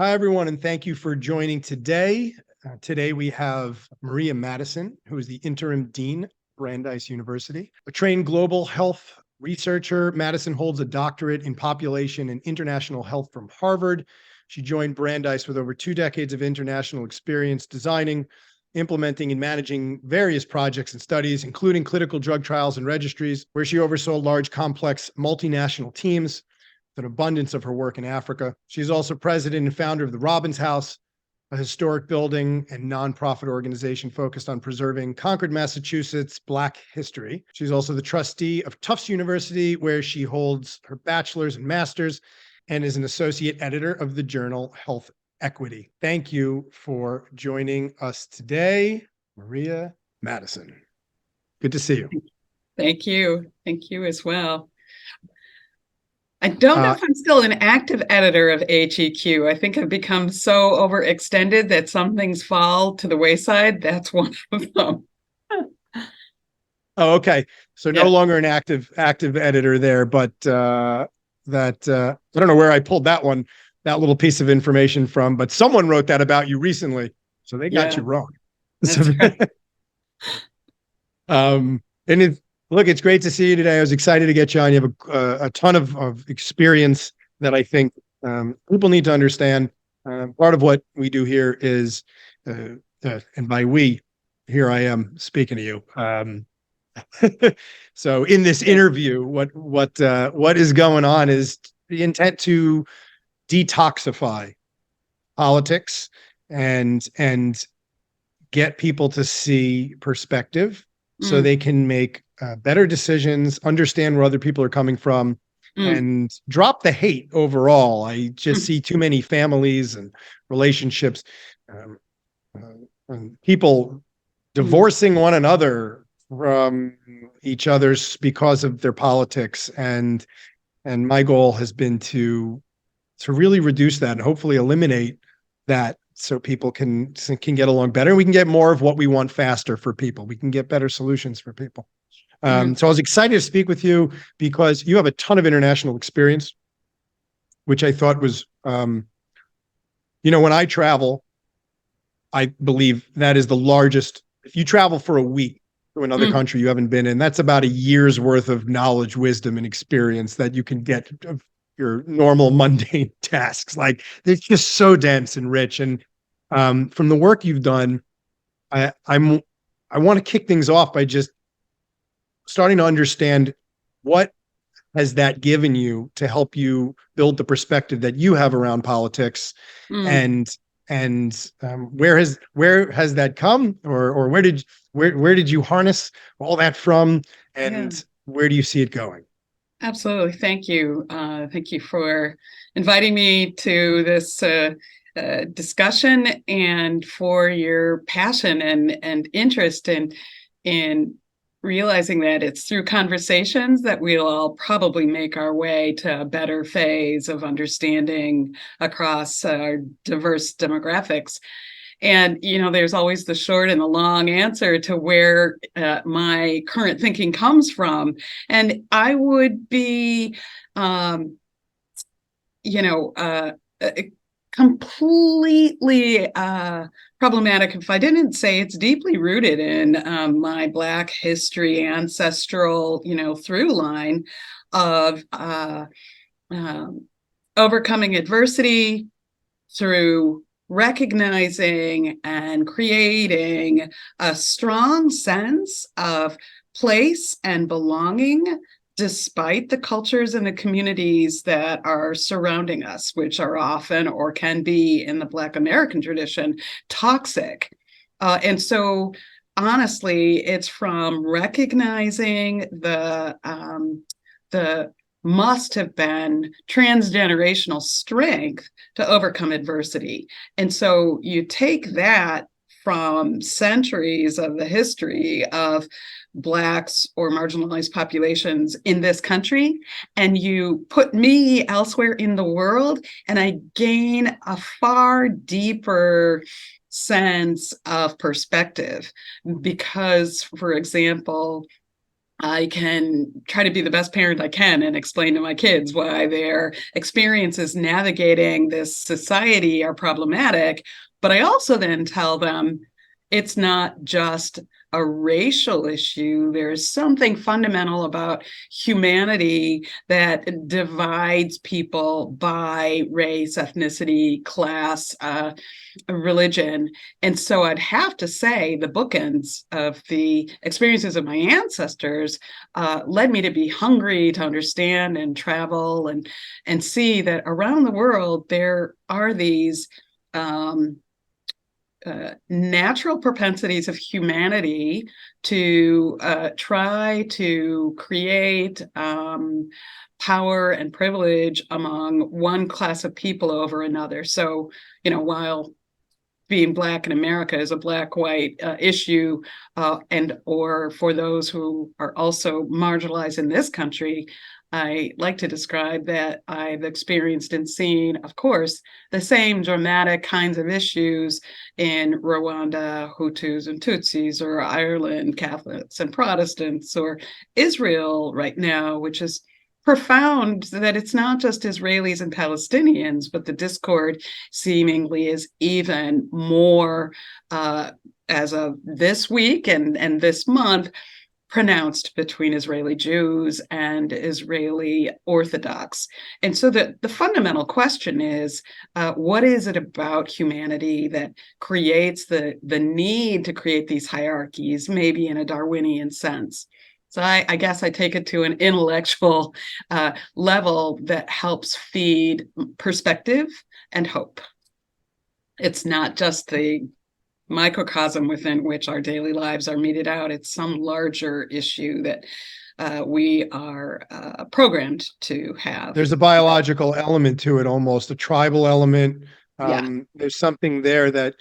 Hi, everyone, and thank you for joining today. Today we have Maria Madison, who is the Interim Dean, Brandeis University. A trained global health researcher, Madison holds a doctorate in population and international health from Harvard. She joined Brandeis with over 2 decades of international experience designing, implementing, and managing various projects and studies, including clinical drug trials and registries, where she oversaw large, complex, multinational teams. An abundance of her work in Africa. She's also president and founder of the Robbins House, a historic building and nonprofit organization focused on preserving Concord, Massachusetts Black history. She's also the trustee of Tufts University, where she holds her bachelor's and master's, and is an associate editor of the journal Health Equity. Thank you for joining us today, Maria Madison. Good to see you. Thank you. Thank you as well. I don't know if I'm still an active editor of HEQ. I think I've become so overextended that some things fall to the wayside. That's one of them. Oh, okay. So no longer an active editor there, but I don't know where I pulled that little piece of information from, but someone wrote that about you recently. So they got you wrong. That's right. Look, it's great to see you today. I was excited to get you on. You have a ton of experience that I think people need to understand. Part of what we do here is, and by we, here I am speaking to you. So in this interview, what is going on is the intent to detoxify politics and get people to see perspective so they can make better decisions, understand where other people are coming from, and drop the hate overall. I just see too many families and relationships, and people divorcing one another from each other's because of their politics. And my goal has been to really reduce that and hopefully eliminate that, so people can get along better. We can get more of what we want faster for people. We can get better solutions for people. So I was excited to speak with you because you have a ton of international experience, which I thought was, when I travel, I believe that is the largest. If you travel for a week to another country you haven't been in, that's about a year's worth of knowledge, wisdom, and experience that you can get of your normal mundane tasks. Like, it's just so dense and rich. And from the work you've done, I want to kick things off by just starting to understand what has that given you to help you build the perspective that you have around politics, and where has that come, or where did you harness all that from, and where do you see it going? Absolutely. Thank you. Thank you for inviting me to this discussion, and for your passion and interest in realizing that it's through conversations that we'll all probably make our way to a better phase of understanding across our diverse demographics. And, there's always the short and the long answer to where my current thinking comes from. And I would be, completely problematic if I didn't say it's deeply rooted in my Black history, ancestral, through line of overcoming adversity through recognizing and creating a strong sense of place and belonging, despite the cultures and the communities that are surrounding us, which are often, or can be in the Black American tradition, toxic. And so, honestly, it's from recognizing the must have been transgenerational strength to overcome adversity. And so you take that from centuries of the history of Blacks or marginalized populations in this country, and you put me elsewhere in the world, and I gain a far deeper sense of perspective. Because, for example, I can try to be the best parent I can and explain to my kids why their experiences navigating this society are problematic. But I also then tell them it's not just a racial issue. There's something fundamental about humanity that divides people by race, ethnicity, class, religion. And so I'd have to say the bookends of the experiences of my ancestors led me to be hungry to understand and travel and see that around the world there are these natural propensities of humanity to try to create power and privilege among one class of people over another. So, while being Black in America is a Black-white issue, and or for those who are also marginalized in this country, I like to describe that I've experienced and seen, of course, the same dramatic kinds of issues in Rwanda, Hutus and Tutsis, or Ireland, Catholics and Protestants, or Israel right now, which is profound that it's not just Israelis and Palestinians, but the discord seemingly is even more, as of this week and this month, pronounced between Israeli Jews and Israeli Orthodox. And so the fundamental question is, what is it about humanity that creates the need to create these hierarchies, maybe in a Darwinian sense? So I guess I take it to an intellectual level that helps feed perspective and hope. It's not just the microcosm within which our daily lives are meted out. It's some larger issue that we are programmed to have. There's a biological element to it, almost a tribal element. There's something there that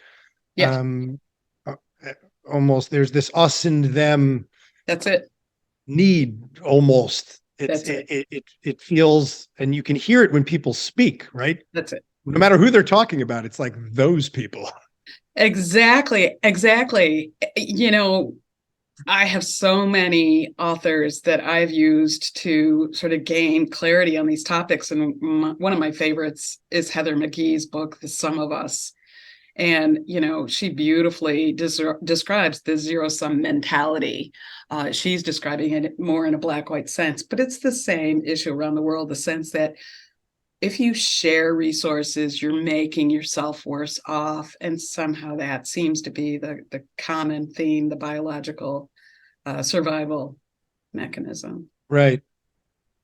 almost there's this us and them. That's it. Need almost. It feels, and you can hear it when people speak, right? That's it. No matter who they're talking about, it's like those people. Exactly. I have so many authors that I've used to sort of gain clarity on these topics. And one of my favorites is Heather McGhee's book, The Sum of Us. And, she beautifully describes the zero-sum mentality. She's describing it more in a Black-white sense, but it's the same issue around the world, the sense that if you share resources, you're making yourself worse off. And somehow that seems to be the common theme, the biological survival mechanism. Right.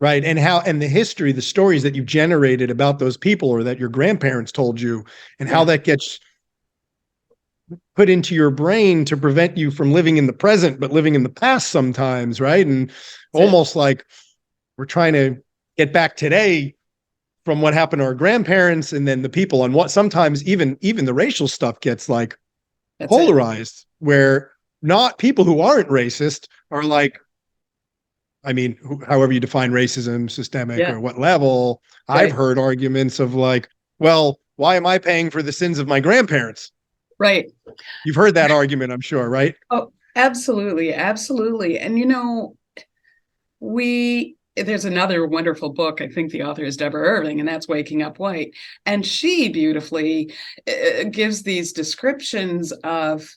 Right. And the history, the stories that you've generated about those people or that your grandparents told you, and how that gets put into your brain to prevent you from living in the present, but living in the past sometimes. Right. And almost like we're trying to get back today from what happened to our grandparents, and then the people on what sometimes even the racial stuff gets like polarized, where not people who aren't racist are like, I mean, however you define racism, systemic or what level, I've heard arguments of like, well, why am I paying for the sins of my grandparents? Right. You've heard that argument, I'm sure, right? Oh, absolutely. Absolutely. And, there's another wonderful book. I think the author is Deborah Irving, and that's Waking Up White. And she beautifully gives these descriptions of,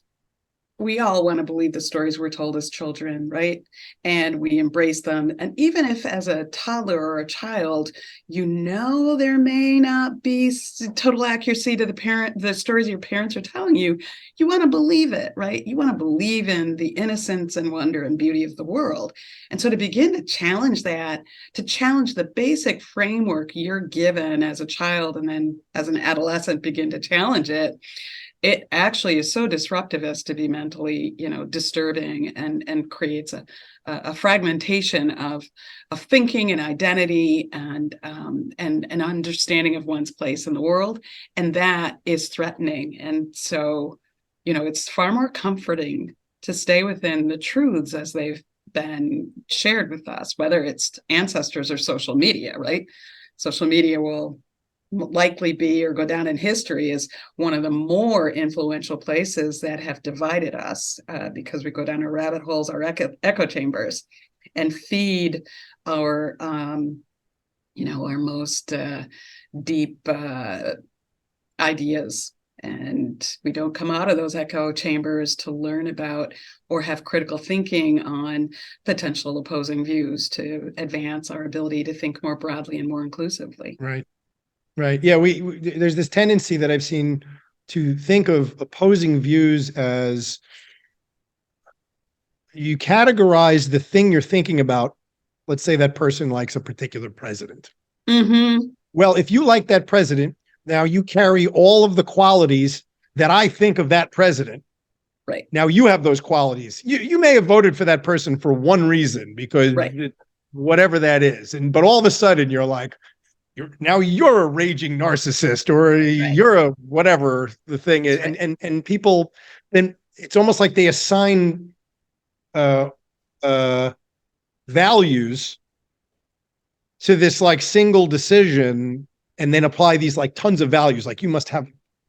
we all want to believe the stories we're told as children, right? And we embrace them. And even if as a toddler or a child, there may not be total accuracy to the stories your parents are telling you, you want to believe it, right? You want to believe in the innocence and wonder and beauty of the world. And so to begin to challenge that, to challenge the basic framework you're given as a child, and then as an adolescent begin to challenge it, it actually is so disruptive as to be mentally, disturbing, and creates a fragmentation of thinking and identity and an understanding of one's place in the world. And that is threatening. And so, it's far more comforting to stay within the truths as they've been shared with us, whether it's ancestors or social media, right? Social media will likely be or go down in history as one of the more influential places that have divided us, because we go down our rabbit holes, our echo chambers. and feed our our most deep ideas. And we don't come out of those echo chambers to learn about or have critical thinking on potential opposing views to advance our ability to think more broadly and more inclusively. Right. Right. Yeah. There's this tendency that I've seen to think of opposing views as you categorize the thing you're thinking about. Let's say that person likes a particular president. Mm-hmm. Well, if you like that president, now you carry all of the qualities that I think of that president. Right. Now you have those qualities. You may have voted for that person for one reason, because whatever that is. But all of a sudden you're like, you're a raging narcissist, or you're a whatever the thing is. And people, then it's almost like they assign values to this like single decision, and then apply these like tons of values. Like, you must have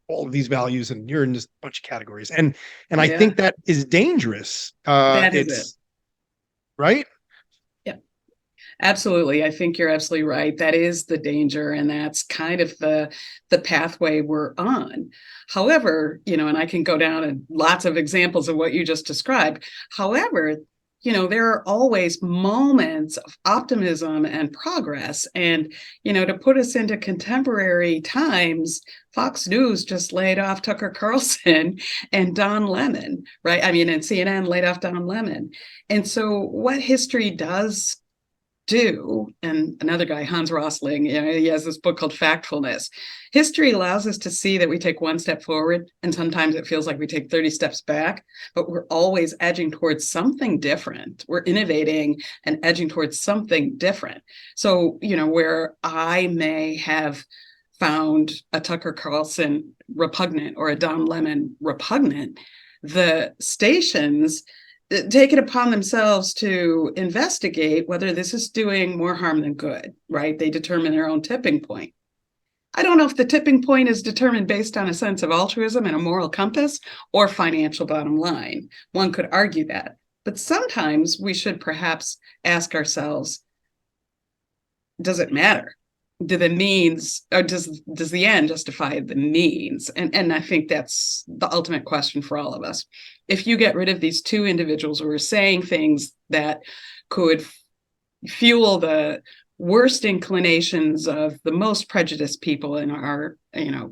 all of these values and you're in this bunch of categories. And I think that is dangerous. That is it. Right? Yeah, absolutely. I think you're absolutely right. That is the danger. And that's kind of the pathway we're on. However, and I can go down and lots of examples of what you just described. However, there are always moments of optimism and progress. And, to put us into contemporary times, Fox News just laid off Tucker Carlson and Don Lemon, right? I mean, and CNN laid off Don Lemon. And so what history does do, and another guy, Hans Rosling, he has this book called Factfulness. History allows us to see that we take one step forward, and sometimes it feels like we take 30 steps back, but we're always edging towards something different. We're innovating and edging towards something different. So, where I may have found a Tucker Carlson repugnant or a Don Lemon repugnant, the stations take it upon themselves to investigate whether this is doing more harm than good, right? They determine their own tipping point. I don't know if the tipping point is determined based on a sense of altruism and a moral compass or financial bottom line. One could argue that. But sometimes we should perhaps ask ourselves, does it matter? Do the means, or does the end justify the means? And I think that's the ultimate question for all of us. If you get rid of these two individuals who are saying things that could fuel the worst inclinations of the most prejudiced people in our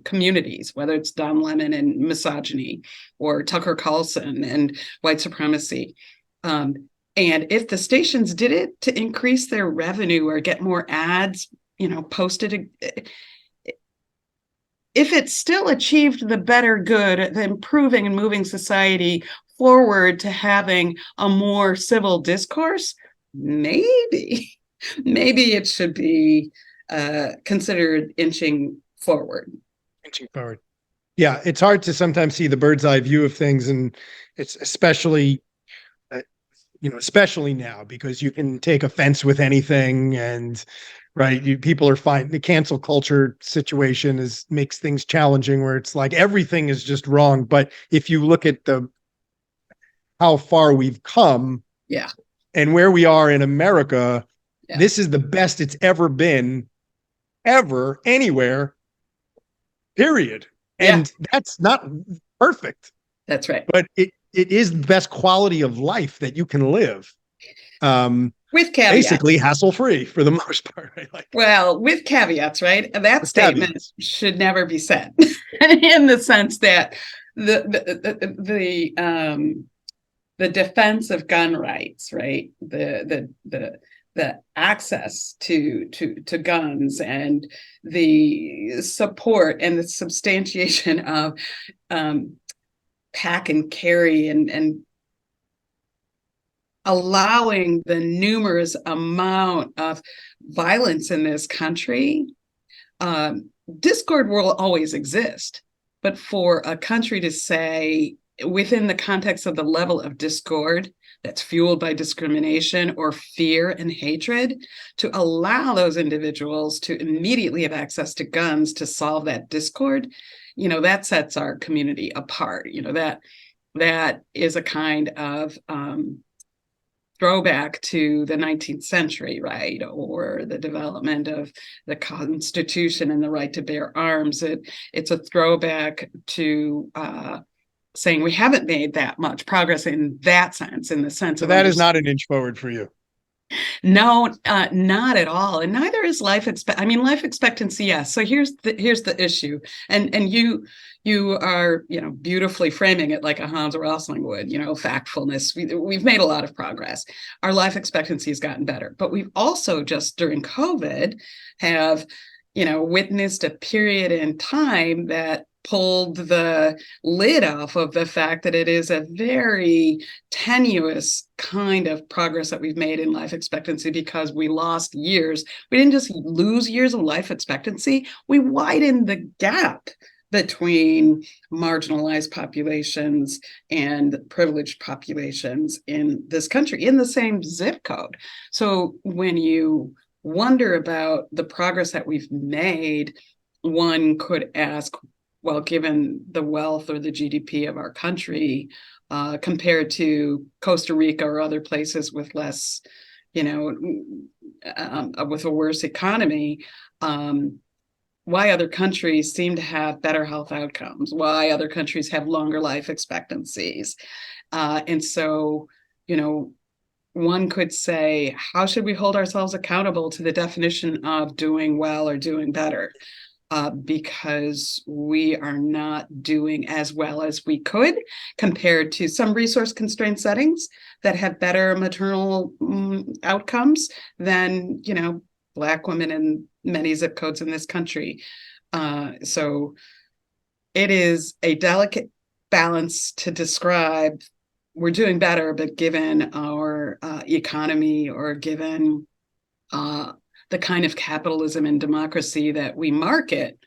communities, whether it's Don Lemon and misogyny, or Tucker Carlson and white supremacy, and if the stations did it to increase their revenue or get more ads posted, if it still achieved the better good, the improving and moving society forward to having a more civil discourse, maybe it should be considered inching forward. Yeah, it's hard to sometimes see the bird's eye view of things, and it's especially now, because you can take offense with anything, and people are fine. The cancel culture situation makes things challenging, where it's like everything is just wrong. But if you look at how far we've come, and where we are in America, this is the best it's ever been, ever, anywhere, period. And that's not perfect. That's right. But it is the best quality of life that you can live. With caveats. Basically hassle-free for the most part. Right? Well, with caveats, right? That statement should never be said in the sense that the defense of gun rights, right? The access to guns, and the support and the substantiation of pack and carry, and allowing the numerous amount of violence in this country. Discord will always exist, but for a country to say, within the context of the level of discord that's fueled by discrimination or fear and hatred, to allow those individuals to immediately have access to guns to solve that discord, that sets our community apart. That is a kind of throwback to the 19th century, right? Or the development of the Constitution and the right to bear arms. It's a throwback to saying we haven't made that much progress in that sense, in the sense So of that is not an inch forward for you. no, not at all, and neither is life expectancy. Yes. So here's the issue, and you are beautifully framing it like a Hans Rosling would. Factfulness. We've made a lot of progress. Our life expectancy has gotten better, but we've also just during COVID have witnessed a period in time that pulled the lid off of the fact that it is a very tenuous kind of progress that we've made in life expectancy, because we lost years. We didn't just lose years of life expectancy, we widened the gap between marginalized populations and privileged populations in this country in the same zip code. So when you wonder about the progress that we've made, one could ask, well, given the wealth or the GDP of our country, compared to Costa Rica or other places with less, with a worse economy, why other countries seem to have better health outcomes, why other countries have longer life expectancies. And so, one could say, how should we hold ourselves accountable to the definition of doing well or doing better? Because we are not doing as well as we could compared to some resource-constrained settings that have better maternal outcomes than, Black women in many zip codes in this country. So it is a delicate balance to describe we're doing better, but given our economy or given the kind of capitalism and democracy that we market,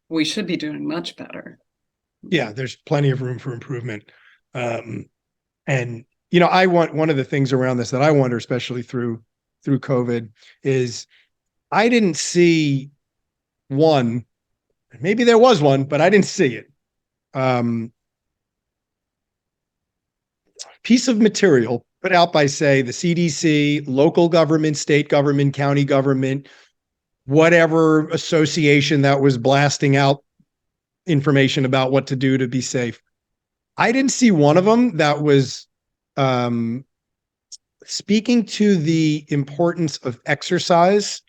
we should be doing much better. Yeah, there's plenty of room for improvement. And, I want one of the things around this that I wonder, especially through COVID, is I didn't see one, maybe there was one, but I didn't see it. Piece of material put out by, say, the CDC, local government, state government, county government, whatever association that was blasting out information about what to do to be safe. I didn't see one of them that was speaking to the importance of exercise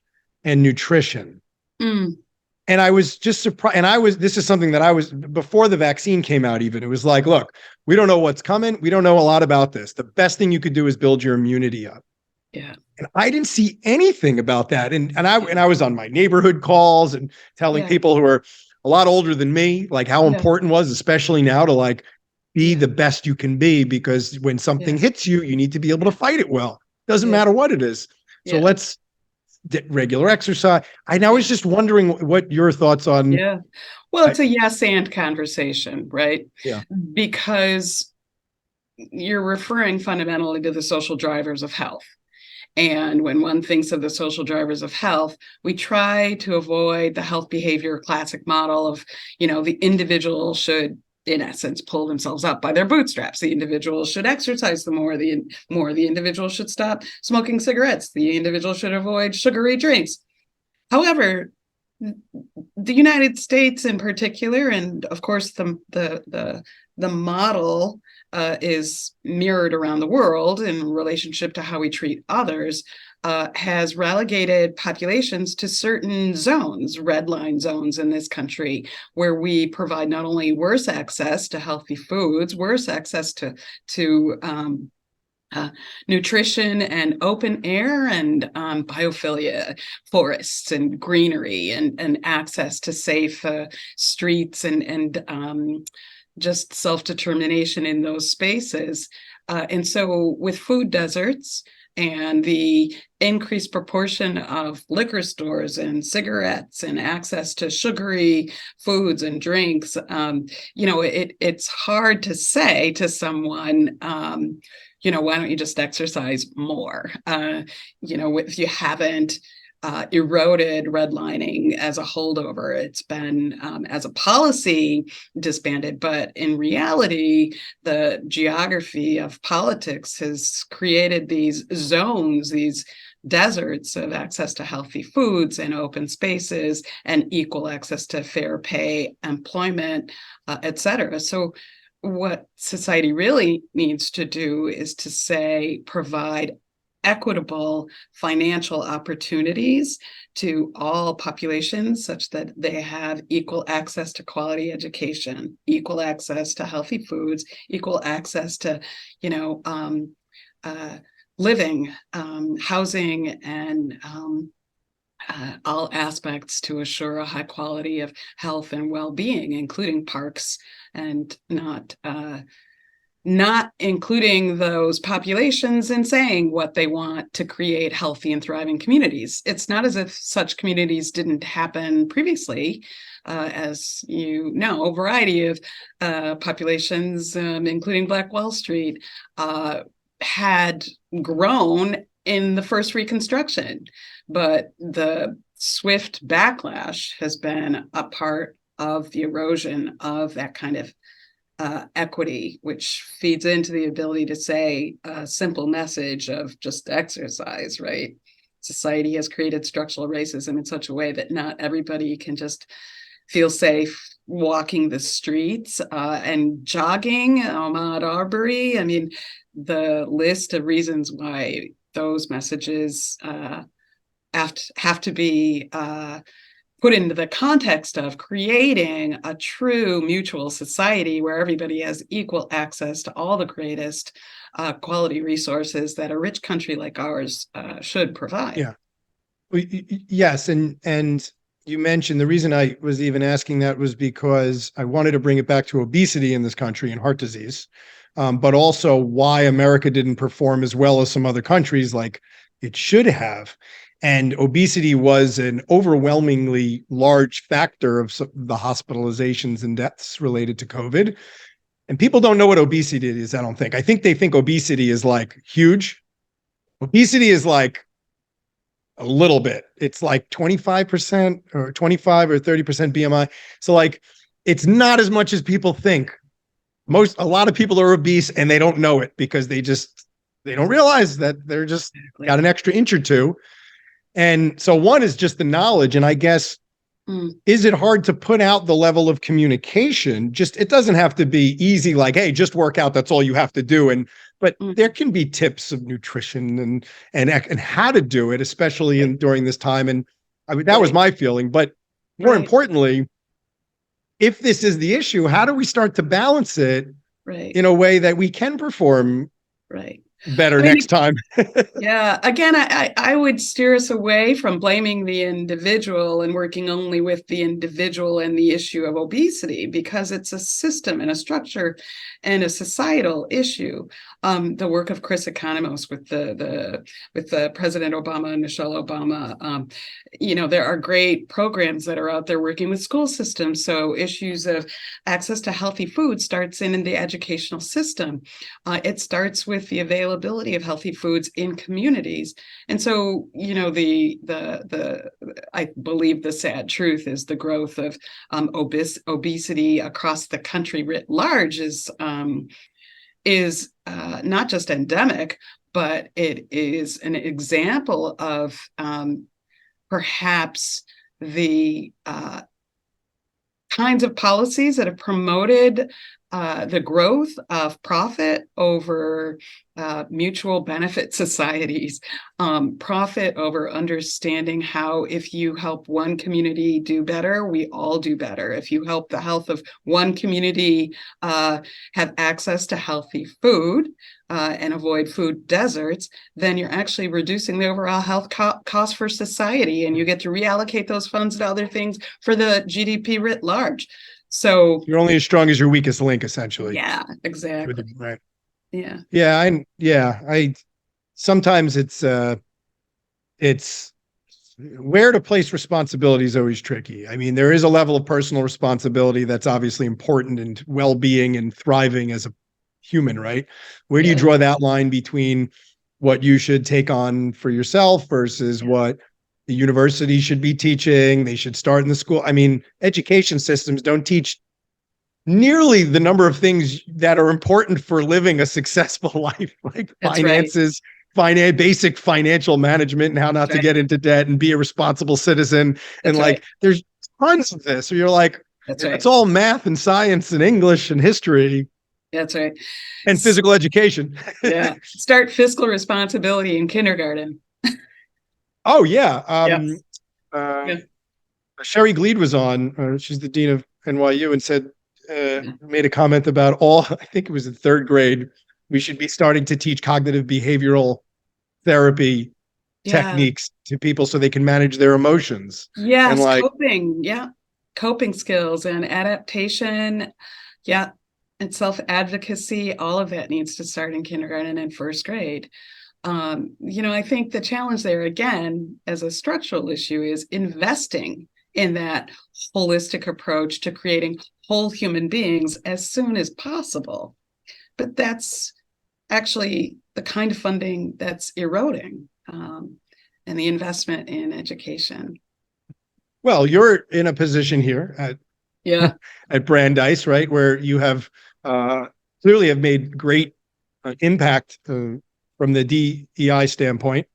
and nutrition. And I was just surprised. And this is something that before the vaccine came out, even, it was like, look, we don't know what's coming. We don't know a lot about this. The best thing you could do is build your immunity up. Yeah. And I didn't see anything about that. And I was on my neighborhood calls and telling people who are a lot older than me, like how important it was, especially now, to like be the best you can be, because when something hits you, you need to be able to fight it well. Doesn't matter what it is. So let's regular exercise. I was just wondering what your thoughts on. Yeah. Well, it's a yes and conversation, right? Yeah. Because you're referring fundamentally to the social drivers of health. And when one thinks of the social drivers of health, we try to avoid the health behavior classic model of, the individual should, in essence, pull themselves up by their bootstraps. The individual should exercise the individual should stop smoking cigarettes. The individual should avoid sugary drinks. However, the United States in particular, and of course the model is mirrored around the world in relationship to how we treat others, has relegated populations to certain zones, red line zones in this country, where we provide not only worse access to healthy foods, worse access to nutrition and open air and biophilia, forests and greenery, and access to safe streets and just self-determination in those spaces. And so with food deserts and the increased proportion of liquor stores and cigarettes and access to sugary foods and drinks, it's hard to say to someone, why don't you just exercise more? If you haven't eroded redlining as a holdover. It's been, as a policy, disbanded. But in reality, the geography of politics has created these zones, these deserts of access to healthy foods and open spaces and equal access to fair pay, employment, et cetera. So what society really needs to do is to say, provide equitable financial opportunities to all populations such that they have equal access to quality education, equal access to healthy foods, equal access to, living, housing, and all aspects to assure a high quality of health and well-being, including parks, and not including those populations in saying what they want to create healthy and thriving communities. It's not as if such communities didn't happen previously. As you know, a variety of populations, including Black Wall Street, had grown in the first Reconstruction, but the swift backlash has been a part of the erosion of that kind of equity, which feeds into the ability to say a simple message of just exercise, right? Society has created structural racism in such a way that not everybody can just feel safe walking the streets and jogging. Ahmaud Arbery, I mean, the list of reasons why those messages have to be put into the context of creating a true mutual society where everybody has equal access to all the greatest quality resources that a rich country like ours should provide. Yeah. Yes. And you mentioned the reason I was even asking that was because I wanted to bring it back to obesity in this country and heart disease, but also why America didn't perform as well as some other countries like it should have. And obesity was an overwhelmingly large factor of the hospitalizations and deaths related to COVID. And people don't know what obesity is, I don't think. I think they think obesity is like huge. Obesity is like a little bit. It's like 25% or 25 or 30% BMI. So like, it's not as much as people think. A lot of people are obese and they don't know it because they don't realize that they're just got an extra inch or two. And so one is just the knowledge. And I guess, is it hard to put out the level of communication? Just, it doesn't have to be easy, like, hey, just work out. That's all you have to do. But there can be tips of nutrition and how to do it, especially during this time. And I mean, that was my feeling. But more importantly, if this is the issue, how do we start to balance it in a way that we can perform better next time? Yeah. Again, I would steer us away from blaming the individual and working only with the individual and the issue of obesity, because it's a system and a structure and a societal issue. The work of Chris Economos with the President Obama and Michelle Obama, there are great programs that are out there working with school systems. So issues of access to healthy food starts in the educational system. It starts with the availability of healthy foods in communities. And so, I believe the sad truth is the growth of obesity across the country writ large is not just endemic, but it is an example of perhaps the kinds of policies that have promoted the growth of profit over mutual benefit societies, profit over understanding how if you help one community do better, we all do better. If you help the health of one community have access to healthy food and avoid food deserts, then you're actually reducing the overall health cost for society, and you get to reallocate those funds to other things for the GDP writ large. So you're only as strong as your weakest link, essentially. Yeah, exactly. Right. Yeah. I sometimes it's where to place responsibility is always tricky. I mean, there is a level of personal responsibility that's obviously important in well-being and thriving as a human, right? Where do you draw that line between what you should take on for yourself versus what the university should be teaching. They should start in the school. I mean, education systems don't teach nearly the number of things that are important for living a successful life, like That's right. finances, basic financial management, and how not That's to right. get into debt and be a responsible citizen. And That's right. like, there's tons of this. So you're like, That's it's right. all math and science and English and history That's right. and physical education. Yeah. Start fiscal responsibility in kindergarten. Oh yeah. Yes. Yeah. Sherry Gleed was on. She's the dean of NYU, and said, Yeah. made a comment about all. I think it was in third grade. We should be starting to teach cognitive behavioral therapy Yeah. techniques to people so they can manage their emotions. And Yes. like, Coping. Yeah. Coping skills and adaptation. Yeah. And self-advocacy. All of that needs to start in kindergarten and first grade. I think the challenge there, again, as a structural issue, is investing in that holistic approach to creating whole human beings as soon as possible. But that's actually the kind of funding that's eroding, and the investment in education. well, you're in a position here at Yeah. at Brandeis, right, where you have clearly have made great impact from the DEI standpoint.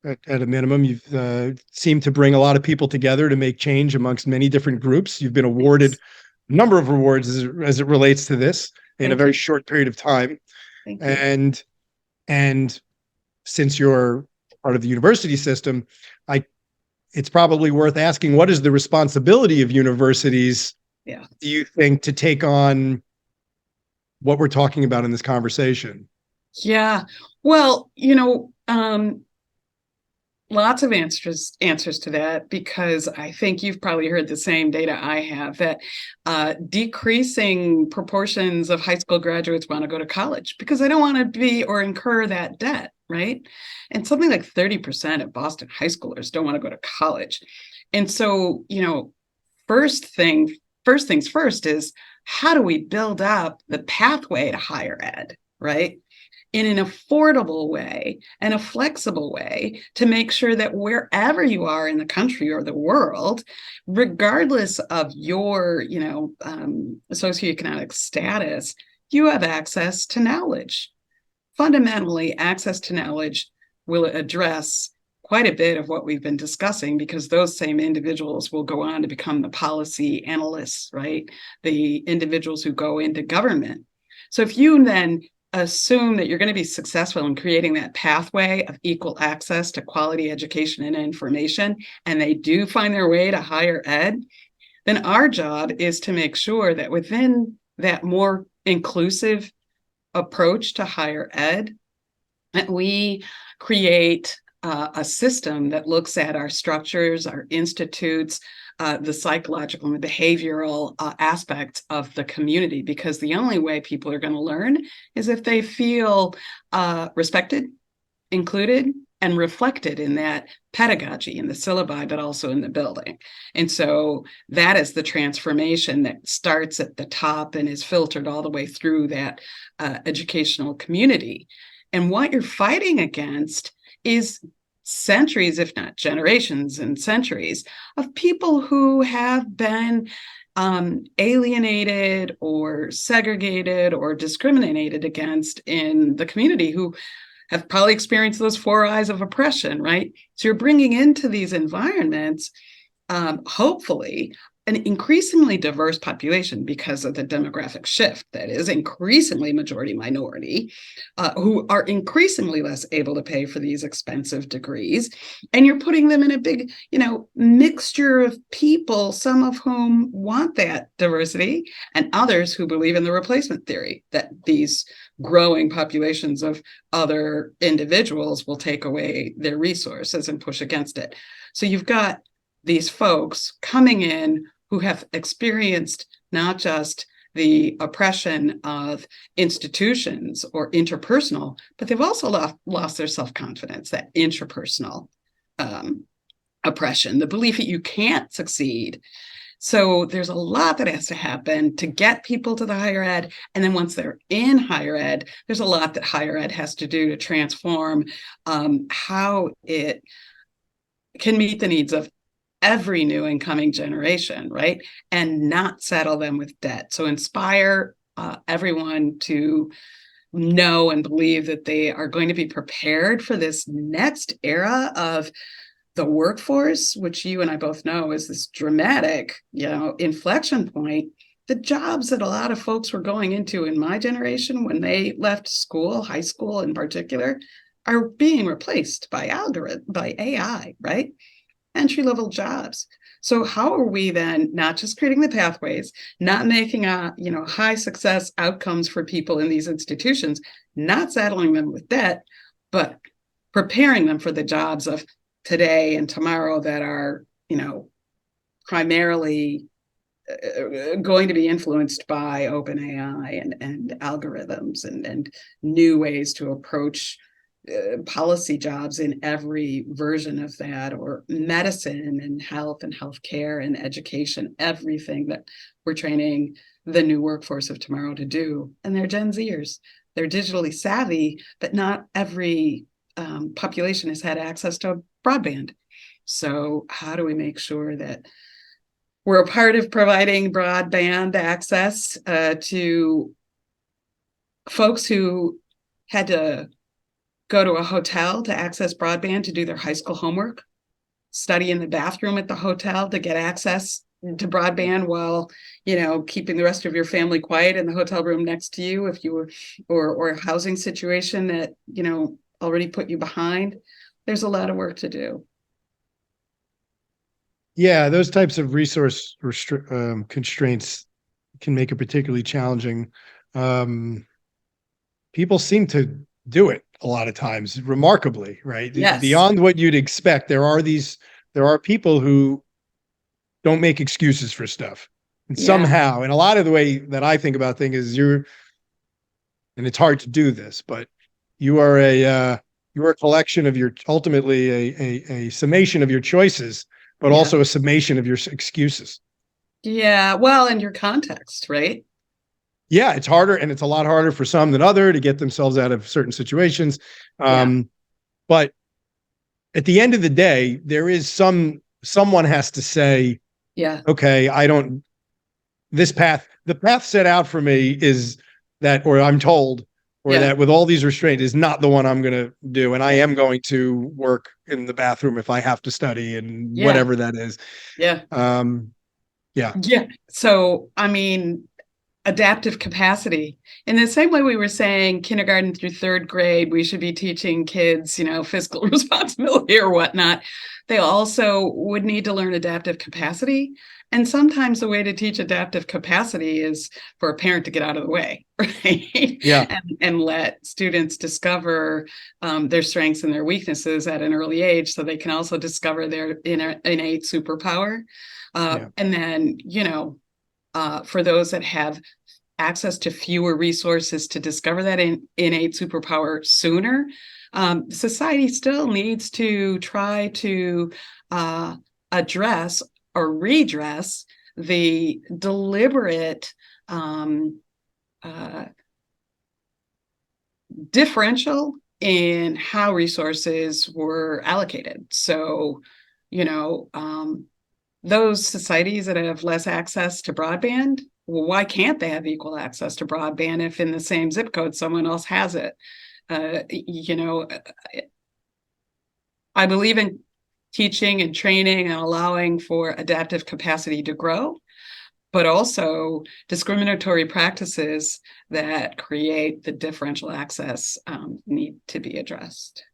At a minimum, you've seemed to bring a lot of people together to make change amongst many different groups. You've been awarded a number of awards as it relates to this in a very short period of time. Thank you. And since you're part of the university system, it's probably worth asking, what is the responsibility of universities, Yeah. do you think, to take on what we're talking about in this conversation? Yeah. Well, lots of answers to that, because I think you've probably heard the same data I have, that decreasing proportions of high school graduates want to go to college because they don't want to be or incur that debt, right? And something like 30% of Boston high schoolers don't want to go to college. And so, first things first is, how do we build up the pathway to higher ed, right? In an affordable way and a flexible way, to make sure that wherever you are in the country or the world, regardless of your, socioeconomic status, you have access to knowledge. Fundamentally, access to knowledge will address quite a bit of what we've been discussing, because those same individuals will go on to become the policy analysts, right? The individuals who go into government. So if you then assume that you're going to be successful in creating that pathway of equal access to quality education and information, and they do find their way to higher ed, then our job is to make sure that within that more inclusive approach to higher ed, that we create a system that looks at our structures, our institutes, the psychological and behavioral aspects of the community, because the only way people are going to learn is if they feel respected, included, and reflected in that pedagogy, in the syllabi, but also in the building. And so that is the transformation that starts at the top and is filtered all the way through that educational community. And what you're fighting against is centuries, if not generations and centuries, of people who have been alienated or segregated or discriminated against in the community, who have probably experienced those 4 eyes of oppression, right? So you're bringing into these environments, hopefully, an increasingly diverse population, because of the demographic shift that is increasingly majority minority, who are increasingly less able to pay for these expensive degrees. And you're putting them in a big, mixture of people, some of whom want that diversity, and others who believe in the replacement theory, that these growing populations of other individuals will take away their resources and push against it. So you've got these folks coming in who have experienced not just the oppression of institutions or interpersonal, but they've also lost their self-confidence, that intrapersonal oppression, the belief that you can't succeed. So there's a lot that has to happen to get people to the higher ed. And then once they're in higher ed, there's a lot that higher ed has to do to transform how it can meet the needs of every new incoming generation, right? And not saddle them with debt. So inspire everyone to know and believe that they are going to be prepared for this next era of the workforce, which you and I both know is this dramatic, inflection point. The jobs that a lot of folks were going into in my generation when they left school, high school in particular, are being replaced by by AI, right? Entry-level jobs. So how are we then not just creating the pathways, not making high success outcomes for people in these institutions, not saddling them with debt, but preparing them for the jobs of today and tomorrow that are, primarily going to be influenced by open AI and algorithms and new ways to approach policy jobs in every version of that, or medicine and healthcare and education, everything that we're training the new workforce of tomorrow to do. And they're Gen Zers. They're digitally savvy, but not every population has had access to broadband. So how do we make sure that we're a part of providing broadband access to folks who had to go to a hotel to access broadband to do their high school homework, study in the bathroom at the hotel to get access to broadband while, keeping the rest of your family quiet in the hotel room next to you if you were, or a housing situation that, already put you behind. There's a lot of work to do. Yeah, those types of resource constraints can make it particularly challenging. People seem to do it a lot of times, remarkably, right? Yes. Beyond what you'd expect, there are people who don't make excuses for stuff. And somehow, and a lot of the way that I think about things is and it's hard to do this, but you're a collection of ultimately a summation of your choices, but also a summation of your excuses. Yeah. Well, and your context, right? Yeah, it's harder, and it's a lot harder for some than other to get themselves out of certain situations. But at the end of the day, there is someone has to say, okay, the path set out for me is that, or I'm told, or that with all these restraints is not the one I'm going to do. And I am going to work in the bathroom if I have to study and whatever that is. So, I mean, adaptive capacity. In the same way we were saying kindergarten through third grade, we should be teaching kids, fiscal responsibility or whatnot. They also would need to learn adaptive capacity. And sometimes the way to teach adaptive capacity is for a parent to get out of the way, right? And let students discover their strengths and their weaknesses at an early age so they can also discover their innate superpower. And then, for those that have access to fewer resources to discover that innate superpower sooner, society still needs to try to address or redress the deliberate differential in how resources were allocated. So, those societies that have less access to broadband, well, why can't they have equal access to broadband if in the same zip code someone else has it? I believe in teaching and training and allowing for adaptive capacity to grow, but also discriminatory practices that create the differential access need to be addressed.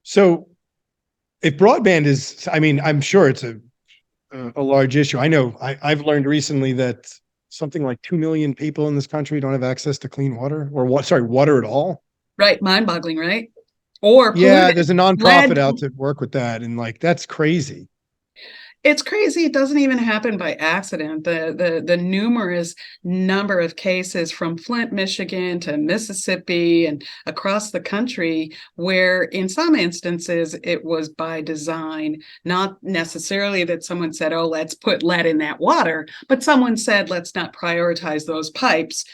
So if broadband is, I'm sure it's a large issue. I know I've learned recently that something like 2 million people in this country don't have access to clean water or water at all. Right. Mind-boggling, right? Or there's a nonprofit out to work with that. And that's crazy. It's crazy. It doesn't even happen by accident. The numerous number of cases from Flint, Michigan to Mississippi and across the country, where in some instances it was by design, not necessarily that someone said, oh, let's put lead in that water, but someone said, let's not prioritize those pipes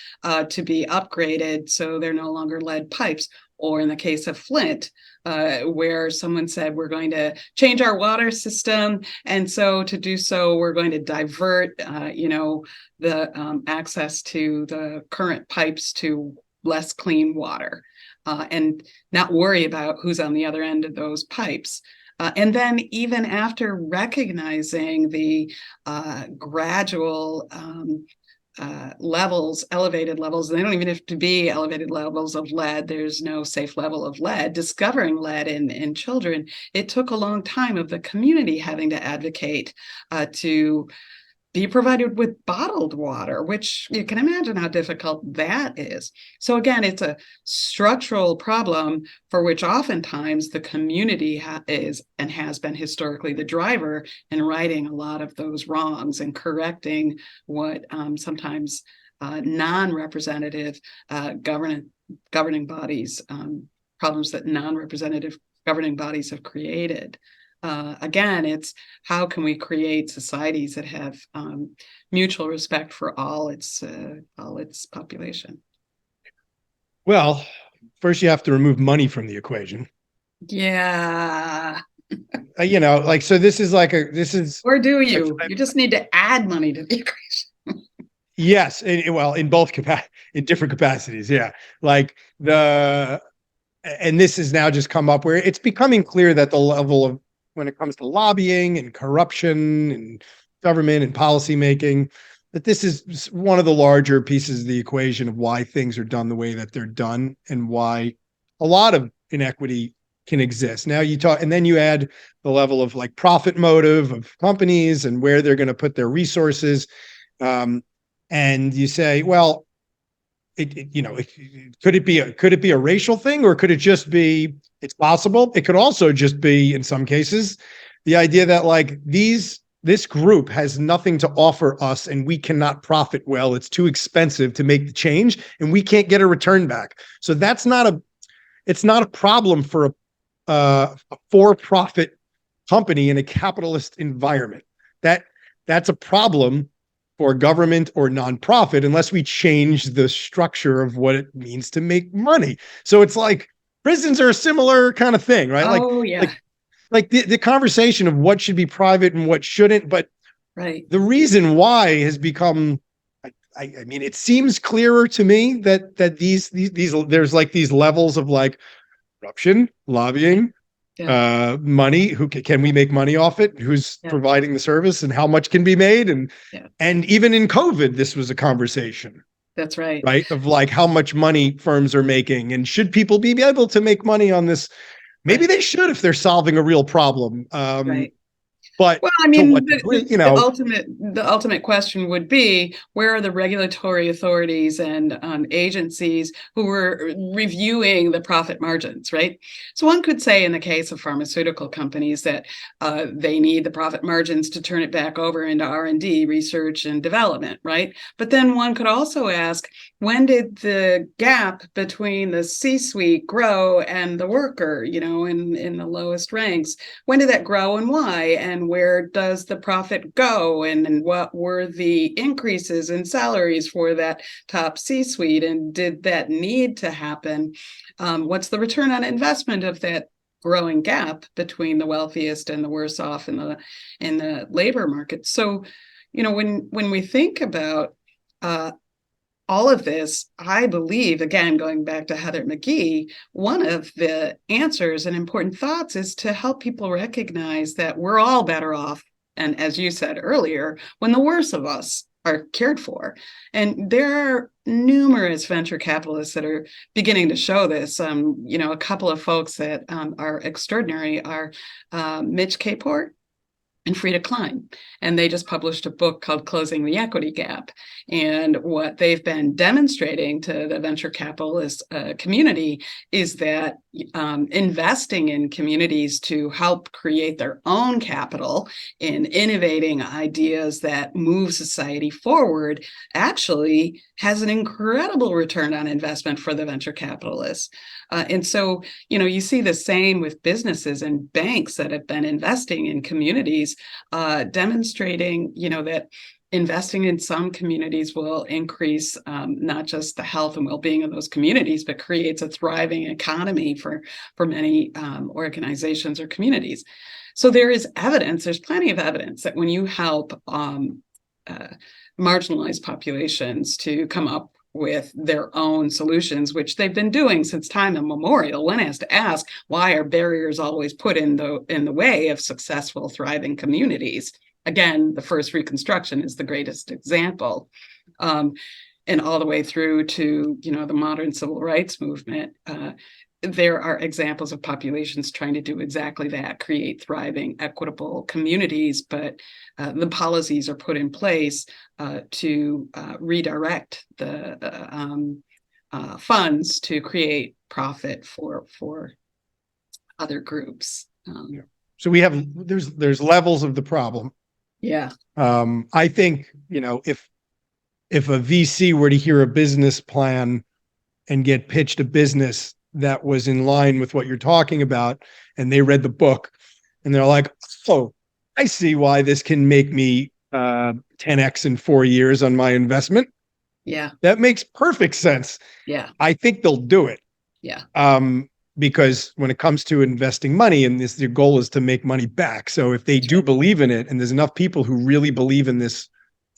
to be upgraded so they're no longer lead pipes. or in the case of Flint, where someone said, we're going to change our water system. And so to do so, we're going to divert, the access to the current pipes to less clean water, and not worry about who's on the other end of those pipes. And then even after recognizing the gradual elevated levels, they don't even have to be elevated levels of lead. There's no safe level of lead. Discovering lead in children, it took a long time of the community having to advocate to be provided with bottled water, which you can imagine how difficult that is. So again, it's a structural problem for which oftentimes the community is and has been historically the driver in righting a lot of those wrongs and correcting what sometimes non-representative governing bodies, problems that non-representative governing bodies have created. Again, it's how can we create societies that have mutual respect for all its population? Well, first you have to remove money from the equation. Yeah. So this is. Or do you? You just need to add money to the equation. Yes, in different capacities. Yeah, and this has now just come up where it's becoming clear that the level of, when it comes to lobbying and corruption and government and policy making, that this is one of the larger pieces of the equation of why things are done the way that they're done and why a lot of inequity can exist. Now you talk, and then you add the level of profit motive of companies and where they're going to put their resources. And you say, well, could it be a racial thing, or could it just be, it's possible. It could also just be, in some cases, the idea that this group has nothing to offer us and we cannot profit well. It's too expensive to make the change and we can't get a return back. So it's not a problem for a for-profit company in a capitalist environment. That's a problem for government or nonprofit unless we change the structure of what it means to make money. So it's prisons are a similar kind of thing, right? Oh, yeah. The conversation of what should be private and what shouldn't, but right. The reason why has become, I mean, it seems clearer to me that these there's these levels of corruption, lobbying, money. Who can we make money off it? Who's providing the service, and how much can be made? And even in COVID, this was a conversation. That's right. Right. Of how much money firms are making, and should people be able to make money on this? Maybe they should if they're solving a real problem. Right. But well, I mean, the ultimate question would be, where are the regulatory authorities and agencies who were reviewing the profit margins, right? So one could say in the case of pharmaceutical companies that they need the profit margins to turn it back over into R&D, research and development, right? But then one could also ask, when did the gap between the C-suite grow and the worker, in the lowest ranks? When did that grow and why? And where does the profit go? And what were the increases in salaries for that top C-suite? And did that need to happen? What's the return on investment of that growing gap between the wealthiest and the worse off in the labor market? So, when we think about all of this, I believe, again, going back to Heather McGhee, one of the answers and important thoughts is to help people recognize that we're all better off, and as you said earlier, when the worst of us are cared for. And there are numerous venture capitalists that are beginning to show this. A couple of folks that are extraordinary are Mitch Caport and Frida Klein. And they just published a book called Closing the Equity Gap. And what they've been demonstrating to the venture capitalist community is that investing in communities to help create their own capital in innovating ideas that move society forward actually has an incredible return on investment for the venture capitalists. And so, you see the same with businesses and banks that have been investing in communities, demonstrating, that investing in some communities will increase not just the health and well-being of those communities, but creates a thriving economy for many organizations or communities. So there is evidence, there's plenty of evidence that when you help marginalized populations to come up with their own solutions, which they've been doing since time immemorial. One has to ask, why are barriers always put in the way of successful, thriving communities? Again, the first Reconstruction is the greatest example. And all the way through to, the modern civil rights movement, there are examples of populations trying to do exactly that, create thriving, equitable communities, but the policies are put in place to redirect the funds to create profit for other groups. So there's levels of the problem. Yeah. I think, if a VC were to hear a business plan and get pitched a business that was in line with what you're talking about, and they read the book and they're like, oh, I see why this can make me 10x in 4 years on my investment. Yeah. That makes perfect sense. Yeah. I think they'll do it. Yeah. Because when it comes to investing money, and your goal is to make money back. So if they do believe in it, and there's enough people who really believe in this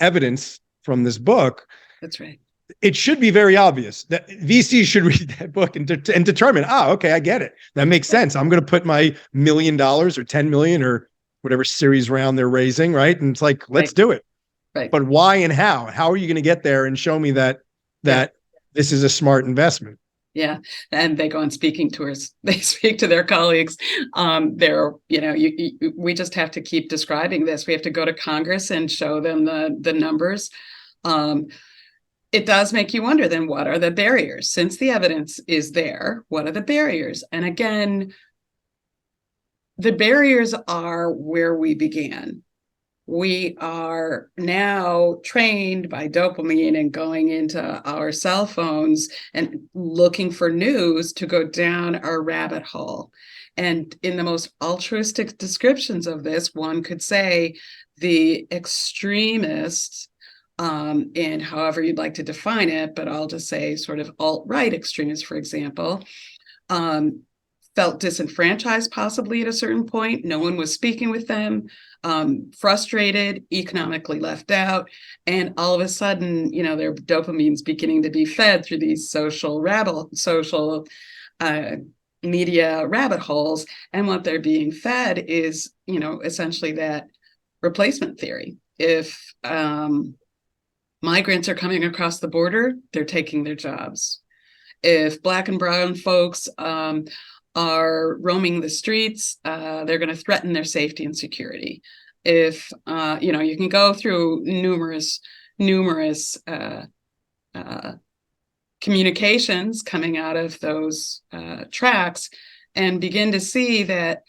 evidence from this book, that's right. It should be very obvious that VCs should read that book and determine, okay, I get it. That makes sense. I'm going to put my $1 million or 10 million or whatever series round they're raising, right? And it's like, let's do it. Right. But why and how? How are you going to get there and show me that this is a smart investment? Yeah. And they go on speaking tours. They speak to their colleagues. We just have to keep describing this. We have to go to Congress and show them the numbers. It does make you wonder, then, what are the barriers? Since the evidence is there, what are the barriers? And again, the barriers are where we began. We are now trained by dopamine and going into our cell phones and looking for news to go down our rabbit hole. And in the most altruistic descriptions of this, one could say the extremists, and however you'd like to define it, but I'll just say sort of alt-right extremists, for example, felt disenfranchised possibly at a certain point. No one was speaking with them, frustrated, economically left out. And all of a sudden, their dopamine's beginning to be fed through these social media rabbit holes. And what they're being fed is, essentially that replacement theory. If migrants are coming across the border, they're taking their jobs. If Black and brown folks are roaming the streets, they're going to threaten their safety and security. If, you can go through numerous communications coming out of those tracks and begin to see that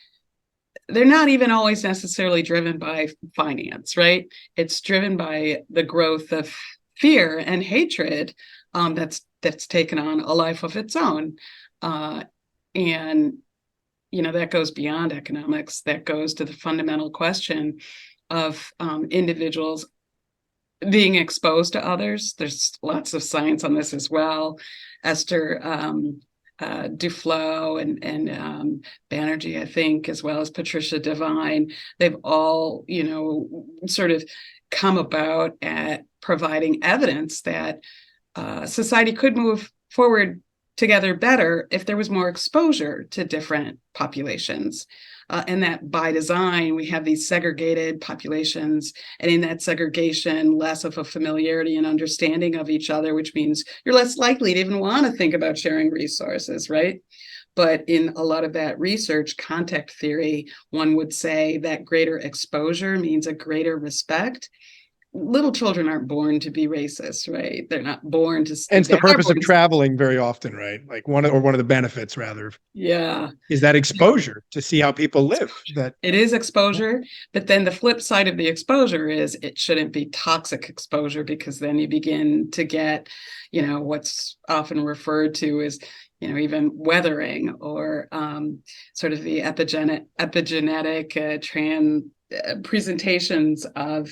they're not even always necessarily driven by finance, right? It's driven by the growth of fear and hatred that's taken on a life of its own. And, that goes beyond economics. That goes to the fundamental question of individuals being exposed to others. There's lots of science on this as well. Esther Duflo and Banerjee, I think, as well as Patricia Devine, they've all, sort of come about at providing evidence that society could move forward together better if there was more exposure to different populations. And that by design, we have these segregated populations, and in that segregation, less of a familiarity and understanding of each other, which means you're less likely to even want to think about sharing resources, right? But in a lot of that research, contact theory, one would say that greater exposure means a greater respect. Little children aren't born to be racist, right? They're not born to. And it's the purpose of traveling very often, right? Like one of the benefits, rather. Yeah. Is that exposure to see how people live. That it is exposure, but then the flip side of the exposure is it shouldn't be toxic exposure, because then you begin to get, what's often referred to as, even weathering, or sort of the epigenetic presentations of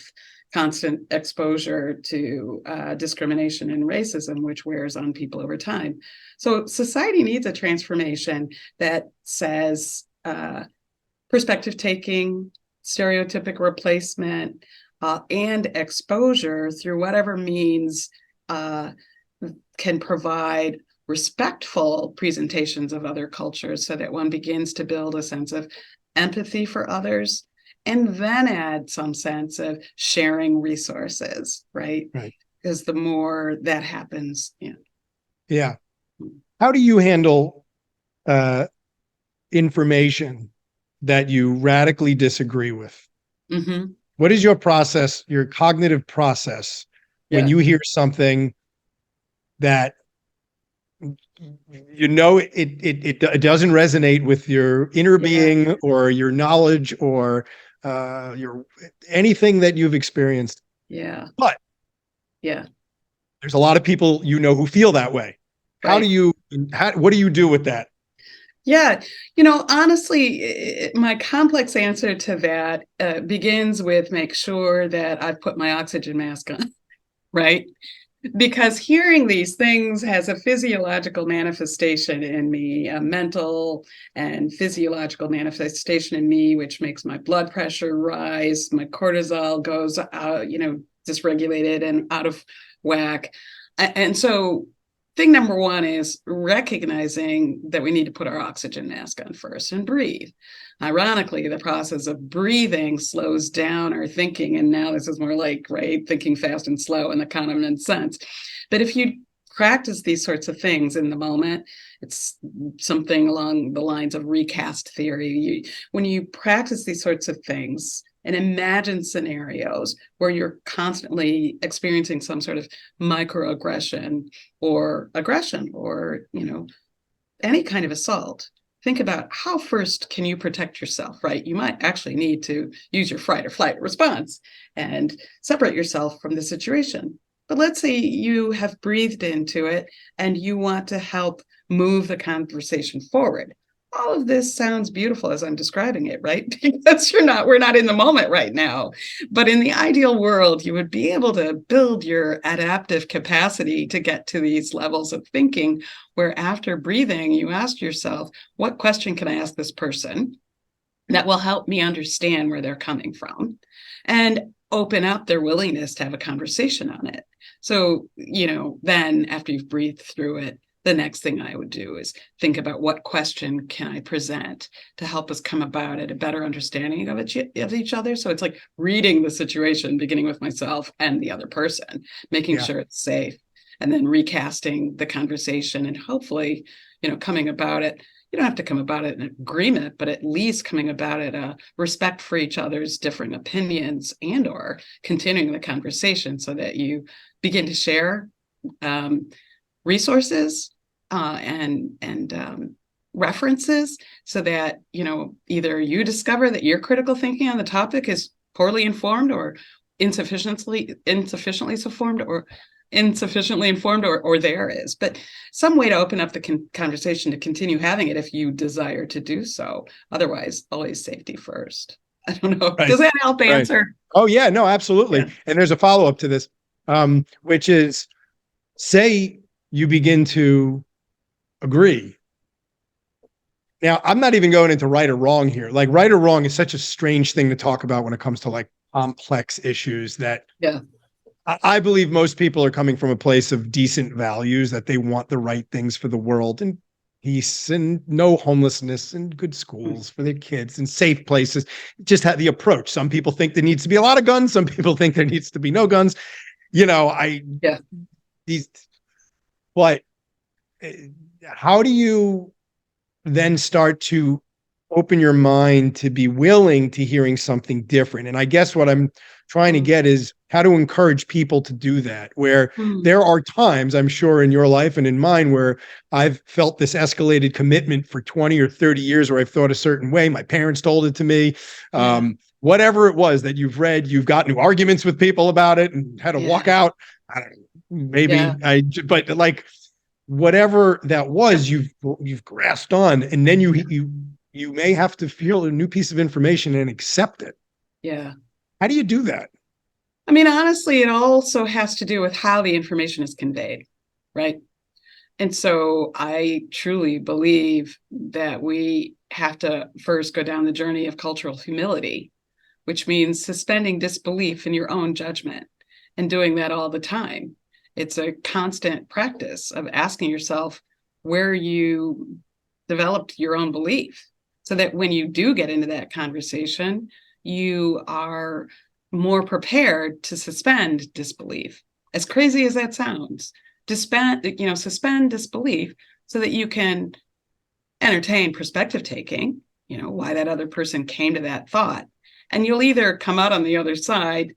constant exposure to discrimination and racism, which wears on people over time. So society needs a transformation that says perspective taking, stereotypic replacement, and exposure through whatever means can provide respectful presentations of other cultures, so that one begins to build a sense of empathy for others, and then add some sense of sharing resources, right? Right. Because the more that happens, Yeah. How do you handle information that you radically disagree with? Mm-hmm. What is your process, your cognitive process, when Yeah. you hear something that it doesn't resonate with your inner being or your knowledge or your anything that you've experienced? Yeah. But Yeah. there's a lot of people who feel that way. What do you do with that? Yeah, honestly, my complex answer to that begins with make sure that I've put my oxygen mask on, right? Because hearing these things has a physiological manifestation in me, a mental and physiological manifestation in me, which makes my blood pressure rise, my cortisol goes out, dysregulated and out of whack. And so thing number one is recognizing that we need to put our oxygen mask on first and breathe. Ironically, the process of breathing slows down our thinking. And now this is more like, right, thinking fast and slow in the common sense. But if you practice these sorts of things in the moment, it's something along the lines of recast theory. When you practice these sorts of things and imagine scenarios where you're constantly experiencing some sort of microaggression or aggression or, any kind of assault, think about how first can you protect yourself, right? You might actually need to use your fight or flight response and separate yourself from the situation. But let's say you have breathed into it and you want to help move the conversation forward. All of this sounds beautiful as I'm describing it, right? Because we're not in the moment right now. But in the ideal world, you would be able to build your adaptive capacity to get to these levels of thinking where after breathing, you ask yourself, what question can I ask this person that will help me understand where they're coming from? And open up their willingness to have a conversation on it. So, then after you've breathed through it, the next thing I would do is think about what question can I present to help us come about at a better understanding of each other. So it's like reading the situation, beginning with myself and the other person, making sure it's safe, and then recasting the conversation and hopefully, coming about it. You don't have to come about it in agreement, but at least coming about it respect for each other's different opinions and or continuing the conversation so that you begin to share resources and references so that, either you discover that your critical thinking on the topic is poorly informed or insufficiently informed or there is, but some way to open up the conversation to continue having it if you desire to do so. Otherwise, always safety first. I don't know. Right. Does that help answer? Oh yeah, no, absolutely. Yeah. And there's a follow-up to this, which is, say you begin to agree. Now, I'm not even going into right or wrong here. Like, right or wrong is such a strange thing to talk about when it comes to like complex issues that I believe most people are coming from a place of decent values, that they want the right things for the world and peace and no homelessness and good schools for their kids and safe places. Just have the approach. Some people think there needs to be a lot of guns. Some people think there needs to be no guns. But how do you then start to open your mind to be willing to hearing something different? And I guess what I'm trying to get is how to encourage people to do that, where there are times, I'm sure in your life and in mine, where I've felt this escalated commitment for 20 or 30 years where I've thought a certain way. My parents told it to me. Whatever it was that you've read, you've gotten into arguments with people about it and had to walk out. I don't know, but like whatever that was, you've grasped on, and then you may have to feel a new piece of information and accept it. Yeah. How do you do that? I mean, honestly, it also has to do with how the information is conveyed, right? And so I truly believe that we have to first go down the journey of cultural humility, which means suspending disbelief in your own judgment and doing that all the time. It's a constant practice of asking yourself where you developed your own belief so that when you do get into that conversation, you are more prepared to suspend disbelief. As crazy as that sounds, suspend disbelief so that you can entertain perspective taking, why that other person came to that thought. And you'll either come out on the other side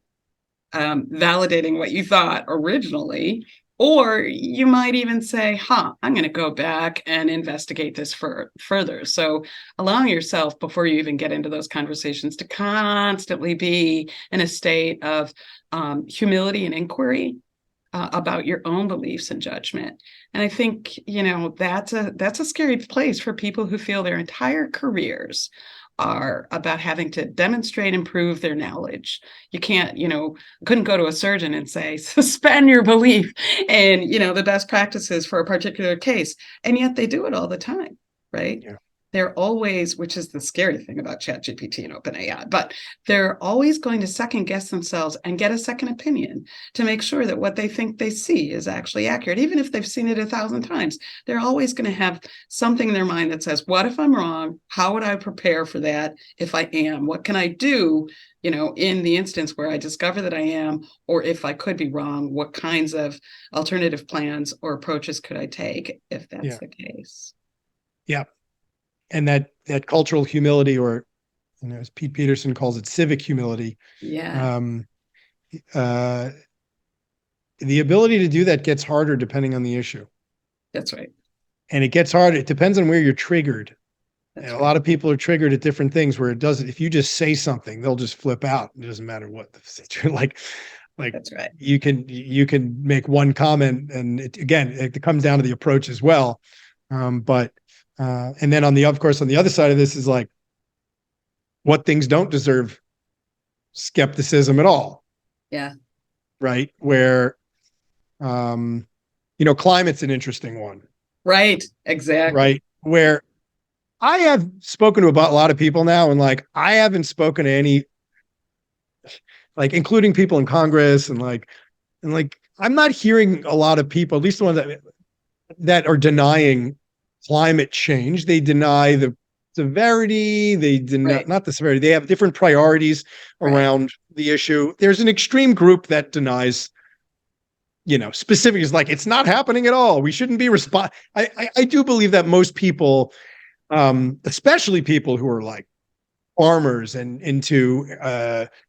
validating what you thought originally, or you might even say, I'm going to go back and investigate this further. So allowing yourself, before you even get into those conversations, to constantly be in a state of humility and inquiry about your own beliefs and judgment. And I think, that's a scary place for people who feel their entire careers are about having to demonstrate and prove their knowledge. You can't, couldn't go to a surgeon and say, suspend your belief and, the best practices for a particular case. And yet they do it all the time, right? Yeah. They're always, which is the scary thing about ChatGPT and OpenAI, but they're always going to second guess themselves and get a second opinion to make sure that what they think they see is actually accurate. Even if they've seen it 1,000 times, they're always going to have something in their mind that says, what if I'm wrong? How would I prepare for that if I am? What can I do, in the instance where I discover that I am, or if I could be wrong, what kinds of alternative plans or approaches could I take if that's the case? Yeah. And that cultural humility, or as Pete Peterson calls it, civic humility. Yeah. The ability to do that gets harder depending on the issue. That's right. And it gets harder. It depends on where you're triggered. That's A right. lot of people are triggered at different things where it doesn't, if you just say something, they'll just flip out. It doesn't matter what the like That's right. you can make one comment, and it comes down to the approach as well. And then of course, on the other side of this is like, what things don't deserve skepticism at all. Yeah. Right. Where, climate's an interesting one. Right. Exactly. Right. Where I have spoken to a lot of people now, and like, I haven't spoken to any, like, including people in Congress, and I'm not hearing a lot of people, at least the ones that are denying climate change. They deny the severity. They deny, not the severity. They have different priorities around the issue. There's an extreme group that denies, specific, is like, it's not happening at all. We shouldn't be I do believe that most people, especially people who are like farmers and into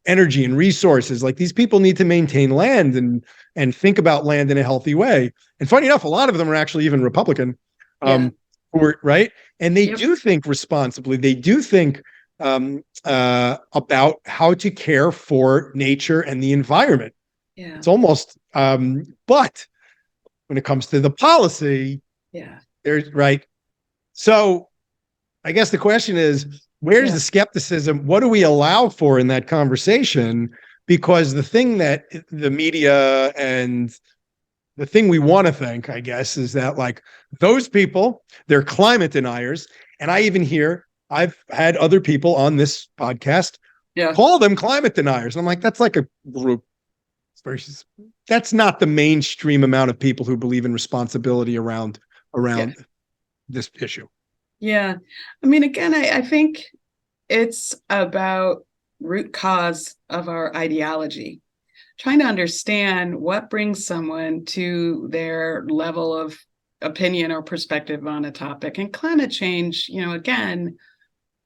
energy and resources, like, these people need to maintain land and think about land in a healthy way. And funny enough, a lot of them are actually even Republican, right? And they do think responsibly. They do think about how to care for nature and the environment. Yeah. It's almost, but when it comes to the policy, there's right. So I guess the question is, where's the skepticism? What do we allow for in that conversation? Because the thing that the media and the thing we want to think, I guess, is that, like, those people, they're climate deniers. And I've had other people on this podcast call them climate deniers. And I'm like, that's like a group. That's not the mainstream amount of people who believe in responsibility around this issue. Yeah. I mean, again, I think it's about root cause of our ideology, trying to understand what brings someone to their level of opinion or perspective on a topic. And climate change, again,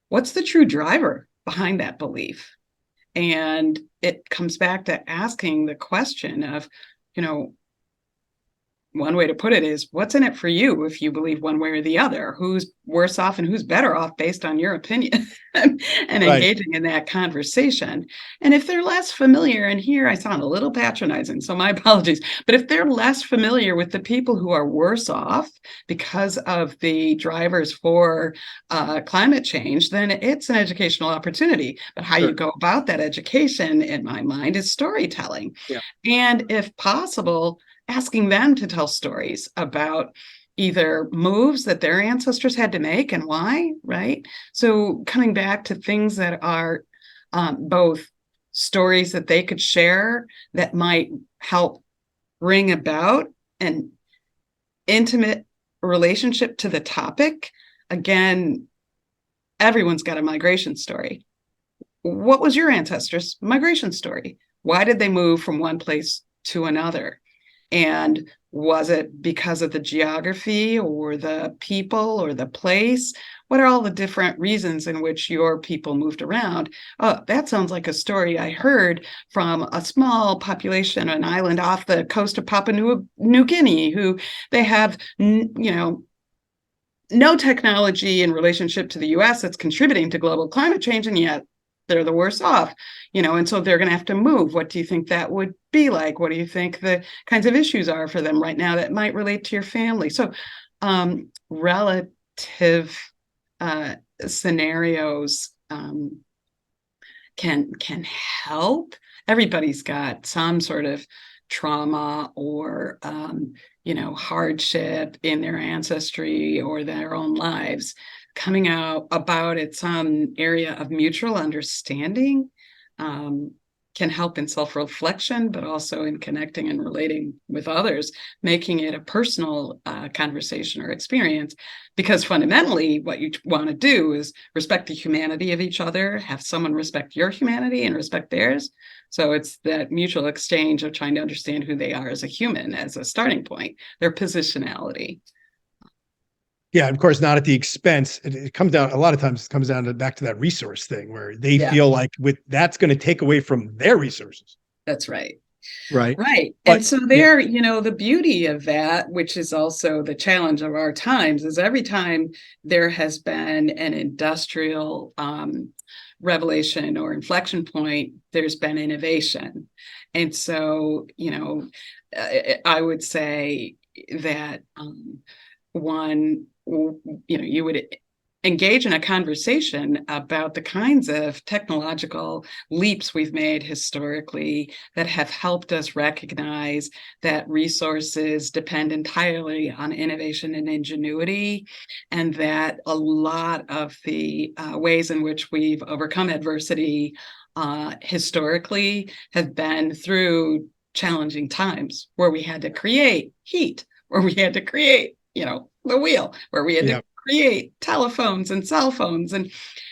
what's the true driver behind that belief? And it comes back to asking the question of, one way to put it is, what's in it for you if you believe one way or the other? Who's worse off and who's better off based on your opinion? And Right. engaging in that conversation. And if they're less familiar, and here I sound a little patronizing, so my apologies, but if they're less familiar with the people who are worse off because of the drivers for climate change, then it's an educational opportunity. But how you Sure. go about that education, in my mind, is storytelling. Yeah. And if possible, asking them to tell stories about either moves that their ancestors had to make and why, right? So coming back to things that are both stories that they could share that might help bring about an intimate relationship to the topic. Again, everyone's got a migration story. What was your ancestors' migration story? Why did they move from one place to another? And was it because of the geography or the people or the place? What are all the different reasons in which your people moved around? Oh, that sounds like a story I heard from a small population, an island off the coast of Papua New Guinea, who they have, no technology in relationship to the US that's contributing to global climate change, and yet they're the worse off, and so they're going to have to move. What do you think that would be like? What do you think the kinds of issues are for them right now that might relate to your family? So relative scenarios can help. Everybody's got some sort of trauma or hardship in their ancestry or their own lives. Coming out about it, some area of mutual understanding can help in self-reflection, but also in connecting and relating with others, making it a personal conversation or experience. Because fundamentally, what you want to do is respect the humanity of each other, have someone respect your humanity and respect theirs. So it's that mutual exchange of trying to understand who they are as a human, as a starting point, their positionality. Yeah, of course, not at the expense. It comes down a lot of times. It comes down to back to that resource thing where they feel like that's going to take away from their resources. That's right. Right. Right. But, and so there, the beauty of that, which is also the challenge of our times, is every time there has been an industrial revelation or inflection point, there's been innovation. And so, I would say that one, you would engage in a conversation about the kinds of technological leaps we've made historically that have helped us recognize that resources depend entirely on innovation and ingenuity, and that a lot of the ways in which we've overcome adversity historically have been through challenging times where we had to create heat, where we had to create, the wheel, where we had to create telephones and cell phones. And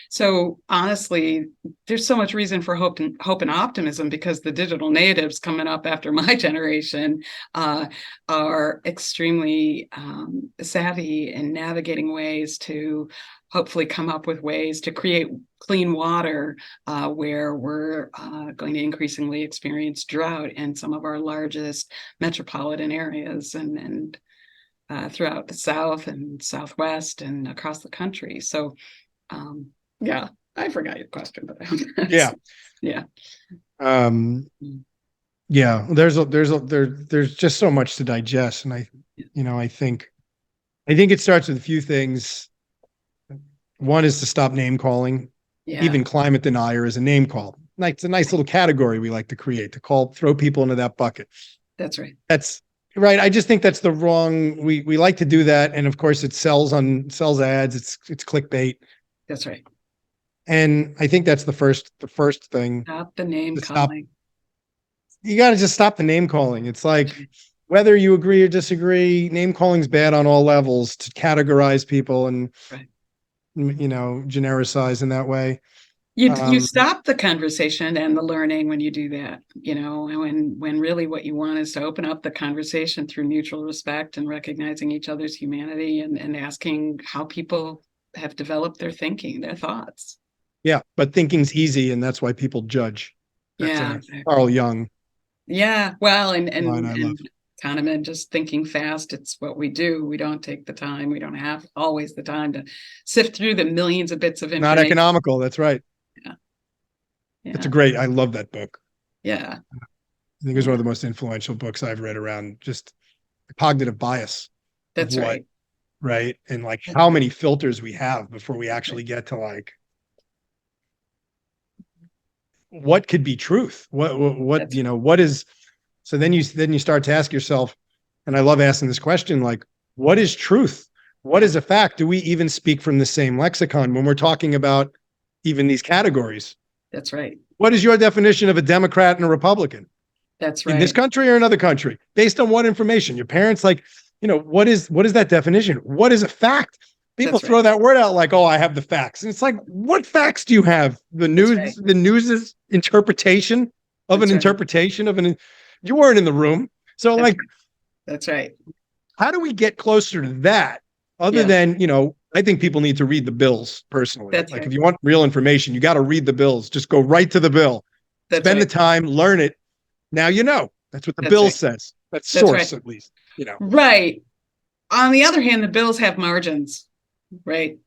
so honestly, there's so much reason for hope and optimism, because the digital natives coming up after my generation are extremely savvy in navigating ways to hopefully come up with ways to create clean water where we're going to increasingly experience drought in some of our largest metropolitan areas and throughout the South and Southwest and across the country. So, I forgot your question, but yeah. There's just so much to digest, and I think it starts with a few things. One is to stop name calling. Even climate denier is a name call. It's a nice little category we like to create to throw people into that bucket. That's right. That's right. I just think that's the wrong. We like to do that, and of course, it sells ads. It's clickbait. That's right. And I think that's the first thing. Stop the name calling. You got to just stop the name calling. It's like, whether you agree or disagree, name calling is bad on all levels to categorize people and, genericize in that way. You stop the conversation and the learning when you do that, when really what you want is to open up the conversation through mutual respect and recognizing each other's humanity and asking how people have developed their thinking, their thoughts. Yeah, but thinking's easy, and that's why people judge. That's Exactly. Carl Jung. Yeah, well, and kind of in just thinking fast. It's what we do. We don't take the time. We don't have always the time to sift through the millions of bits of Not information. economical. That's right. Yeah. It's I love that book. Yeah. I think it was one of the most influential books I've read around just cognitive bias. That's right. Right. And like how many filters we have before we actually get to like what could be truth? What, what is, so then you start to ask yourself, and I love asking this question, like, what is truth? What is a fact? Do we even speak from the same lexicon when we're talking about even these categories? That's right. What is your definition of a Democrat and a Republican? That's right. In this country or another country? Based on what information? Your parents, like, what is that definition? What is a fact? People throw that word out like, oh, I have the facts. And it's like, what facts do you have? The news, the news's interpretation of an interpretation of an, you weren't in the room. So that's right. How do we get closer to that? Other than, I think people need to read the bills personally. If you want real information, you got to read the bills. Just go right to the bill. Spend the time, learn it. Now, that's what the bill says. That's source, at least, Right. On the other hand, the bills have margins, right?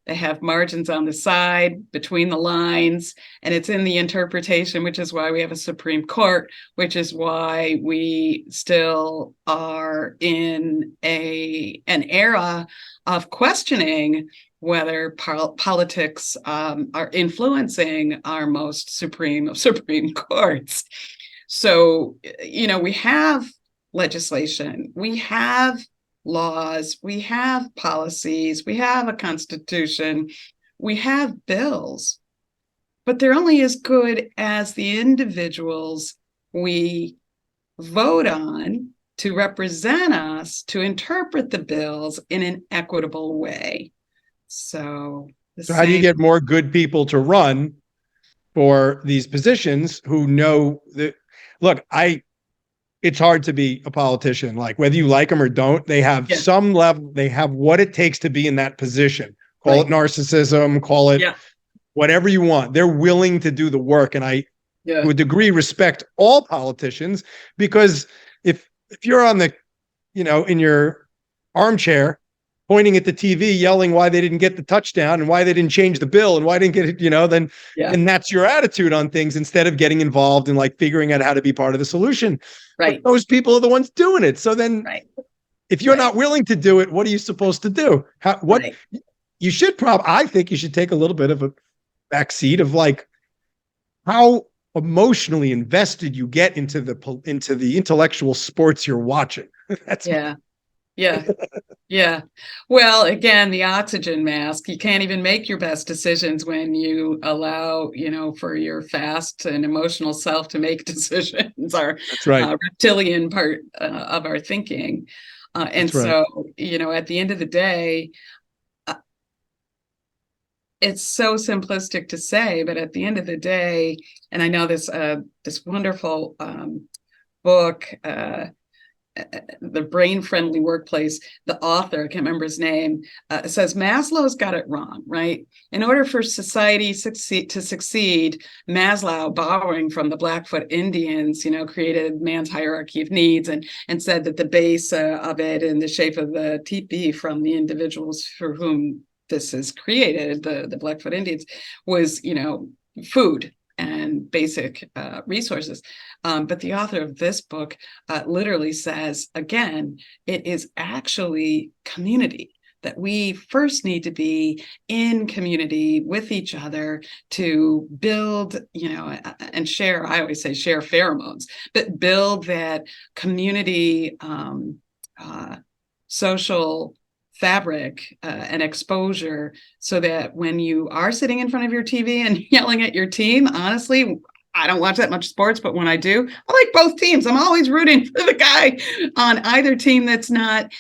They have margins on the side, between the lines, and it's in the interpretation, which is why we have a Supreme Court, which is why we still are in an era of questioning whether politics are influencing our most supreme of Supreme Courts. So, we have legislation, we have laws, we have policies, we have a constitution, we have bills, but they're only as good as the individuals we vote on to represent us, to interpret the bills in an equitable way. So how do you get more good people to run for these positions who know that, look, it's hard to be a politician. Like whether you like them or don't, they have some level, they have what it takes to be in that position. Call it narcissism, call it whatever you want. They're willing to do the work. And I, to a degree, respect all politicians, because if you're on the, in your armchair, pointing at the TV, yelling why they didn't get the touchdown and why they didn't change the bill and why they didn't get it, then that's your attitude on things instead of getting involved and like figuring out how to be part of the solution. Right. But those people are the ones doing it. So then if you're not willing to do it, what are you supposed to do? You should I think you should take a little bit of a backseat of like how emotionally invested you get into the intellectual sports you're watching. Yeah. Well, again, the oxygen mask, you can't even make your best decisions when you allow, for your fast and emotional self to make decisions, our reptilian part of our thinking. So, at the end of the day, it's so simplistic to say, but at the end of the day, and I know this wonderful book, The Brain-Friendly Workplace, the author, I can't remember his name, says Maslow's got it wrong, right? In order for society to succeed, Maslow, borrowing from the Blackfoot Indians, created man's hierarchy of needs and said that the base of it in the shape of the teepee from the individuals for whom this is created, the Blackfoot Indians, was, food and basic resources. But the author of this book literally says, again, it is actually community, that we first need to be in community with each other to build, and share, I always say share pheromones, but build that community social fabric and exposure, so that when you are sitting in front of your TV and yelling at your team, honestly, I don't watch that much sports, but when I do, I like both teams. I'm always rooting for the guy on either team that's not,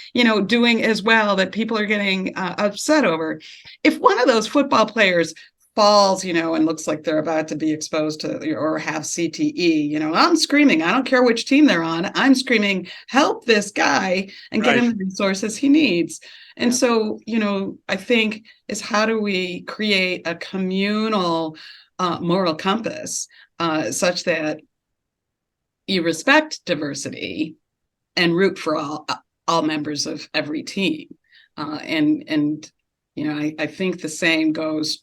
doing as well, that people are getting upset over. If one of those football players falls, and looks like they're about to be exposed to or have CTE, I'm screaming. I don't care which team they're on. I'm screaming, help this guy and get him the resources he needs. And so, I think is how do we create a communal moral compass such that you respect diversity and root for all members of every team. And I think the same goes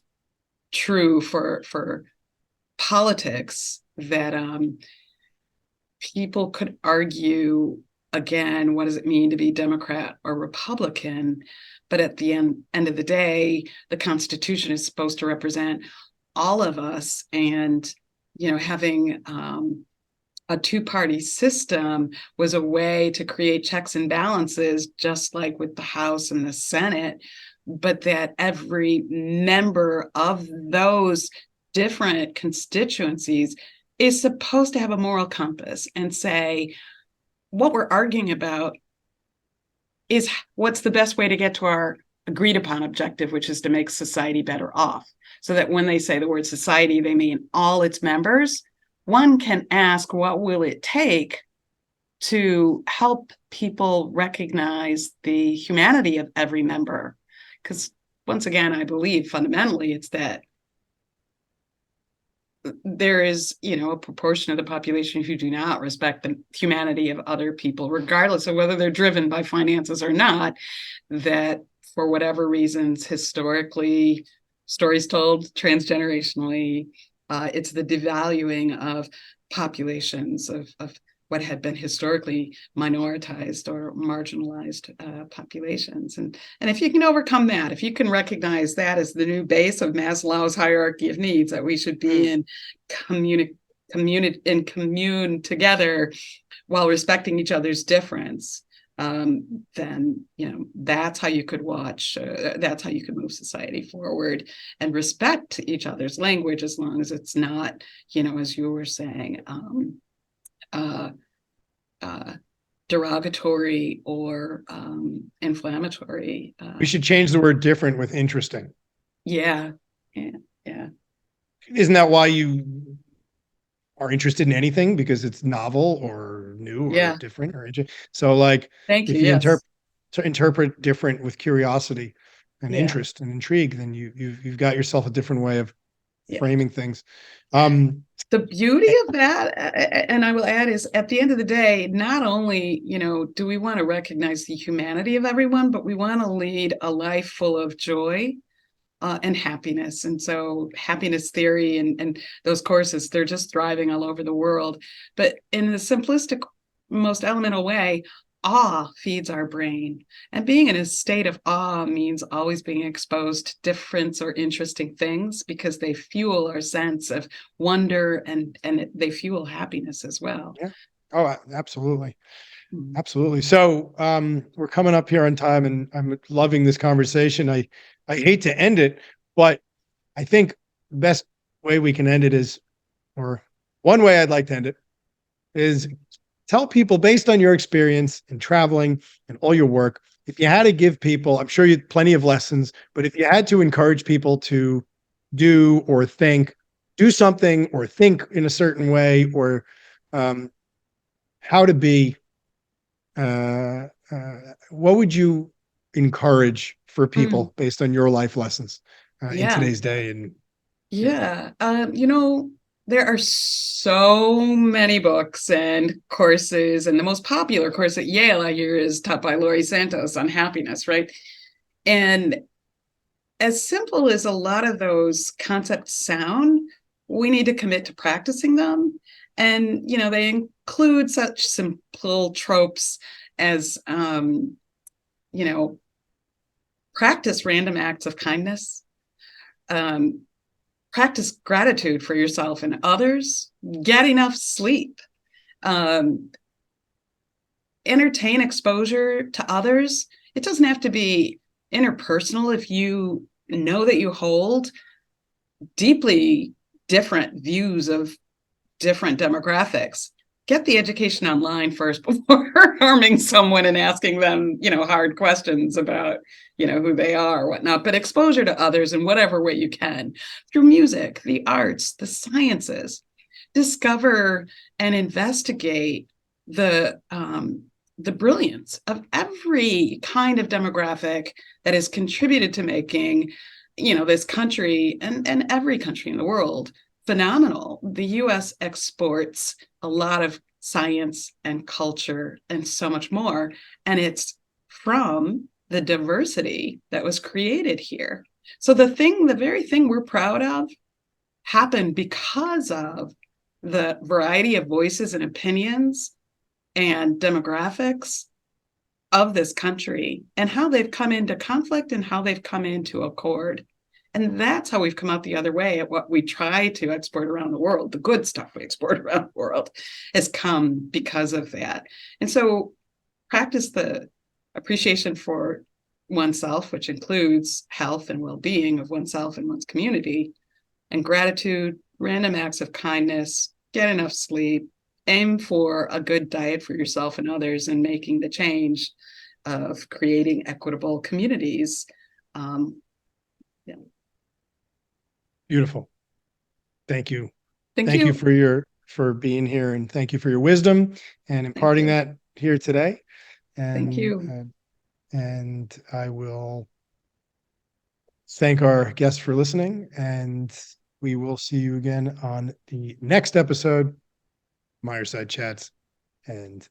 true for politics, that people could argue, again, what does it mean to be Democrat or Republican? But at the end of the day, the Constitution is supposed to represent all of us. And, having a two-party system was a way to create checks and balances, just like with the House and the Senate, but that every member of those different constituencies is supposed to have a moral compass and say, what we're arguing about is what's the best way to get to our agreed upon objective, which is to make society better off. So that when they say the word society, they mean all its members. One can ask, what will it take to help people recognize the humanity of every member? Because once again, I believe fundamentally it's that there is, a proportion of the population who do not respect the humanity of other people, regardless of whether they're driven by finances or not, that for whatever reasons, historically, stories told transgenerationally, it's the devaluing of populations of what had been historically minoritized or marginalized populations. And if you can overcome that, if you can recognize that as the new base of Maslow's hierarchy of needs, that we should be in commune together while respecting each other's difference, then that's how you could that's how you could move society forward and respect each other's language, as long as it's not, as you were saying, derogatory or inflammatory. We should change the word different with interesting. Yeah. Isn't that why you are interested in anything? Because it's novel or new or different or so like, thank you. If you interpret different with curiosity and interest and intrigue, then you've got yourself a different way of framing things. The beauty of that, and I will add, is at the end of the day, not only, do we want to recognize the humanity of everyone, but we want to lead a life full of joy and happiness. And so happiness theory and those courses, they're just thriving all over the world. But in the simplistic, most elemental way, awe feeds our brain. And being in a state of awe means always being exposed to different or interesting things, because they fuel our sense of wonder and they fuel happiness as well. Yeah. Oh, absolutely. Absolutely. So we're coming up here on time, and I'm loving this conversation. I hate to end it, but I think the best way we can end it is, or one way I'd like to end it is, tell people, based on your experience in traveling and all your work, if you had to give people, I'm sure you had plenty of lessons, but if you had to encourage people to do something or think in a certain way, or how to be, what would you encourage for people based on your life lessons in today's day? And there are so many books and courses, and the most popular course at Yale, I hear, is taught by Laurie Santos on happiness, right? And as simple as a lot of those concepts sound, we need to commit to practicing them. And, they include such simple tropes as, practice random acts of kindness, practice gratitude for yourself and others, get enough sleep, entertain exposure to others. It doesn't have to be interpersonal. If you know that you hold deeply different views of different demographics, get the education online first before harming someone and asking them, hard questions about, who they are or whatnot. But exposure to others in whatever way you can, through music, the arts, the sciences. Discover and investigate the brilliance of every kind of demographic that has contributed to making, this country and every country in the world phenomenal. The U.S. exports a lot of science and culture and so much more. And it's from the diversity that was created here. So the very thing we're proud of happened because of the variety of voices and opinions and demographics of this country and how they've come into conflict and how they've come into accord. And that's how we've come out the other way at what we try to export around the world. The good stuff we export around the world has come because of that. And so practice the appreciation for oneself, which includes health and well-being of oneself and one's community, and gratitude, random acts of kindness, get enough sleep, aim for a good diet for yourself and others, and making the change of creating equitable communities. Yeah. Beautiful. Thank you. Thank Thank you you. for being here, and thank you for your wisdom and imparting you. that here today. Thank you. And I will thank our guests for listening, and we will see you again on the next episode, Myerside Chats, and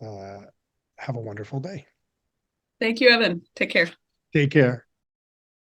have a wonderful day. Thank you, Evan. Take care. Take care.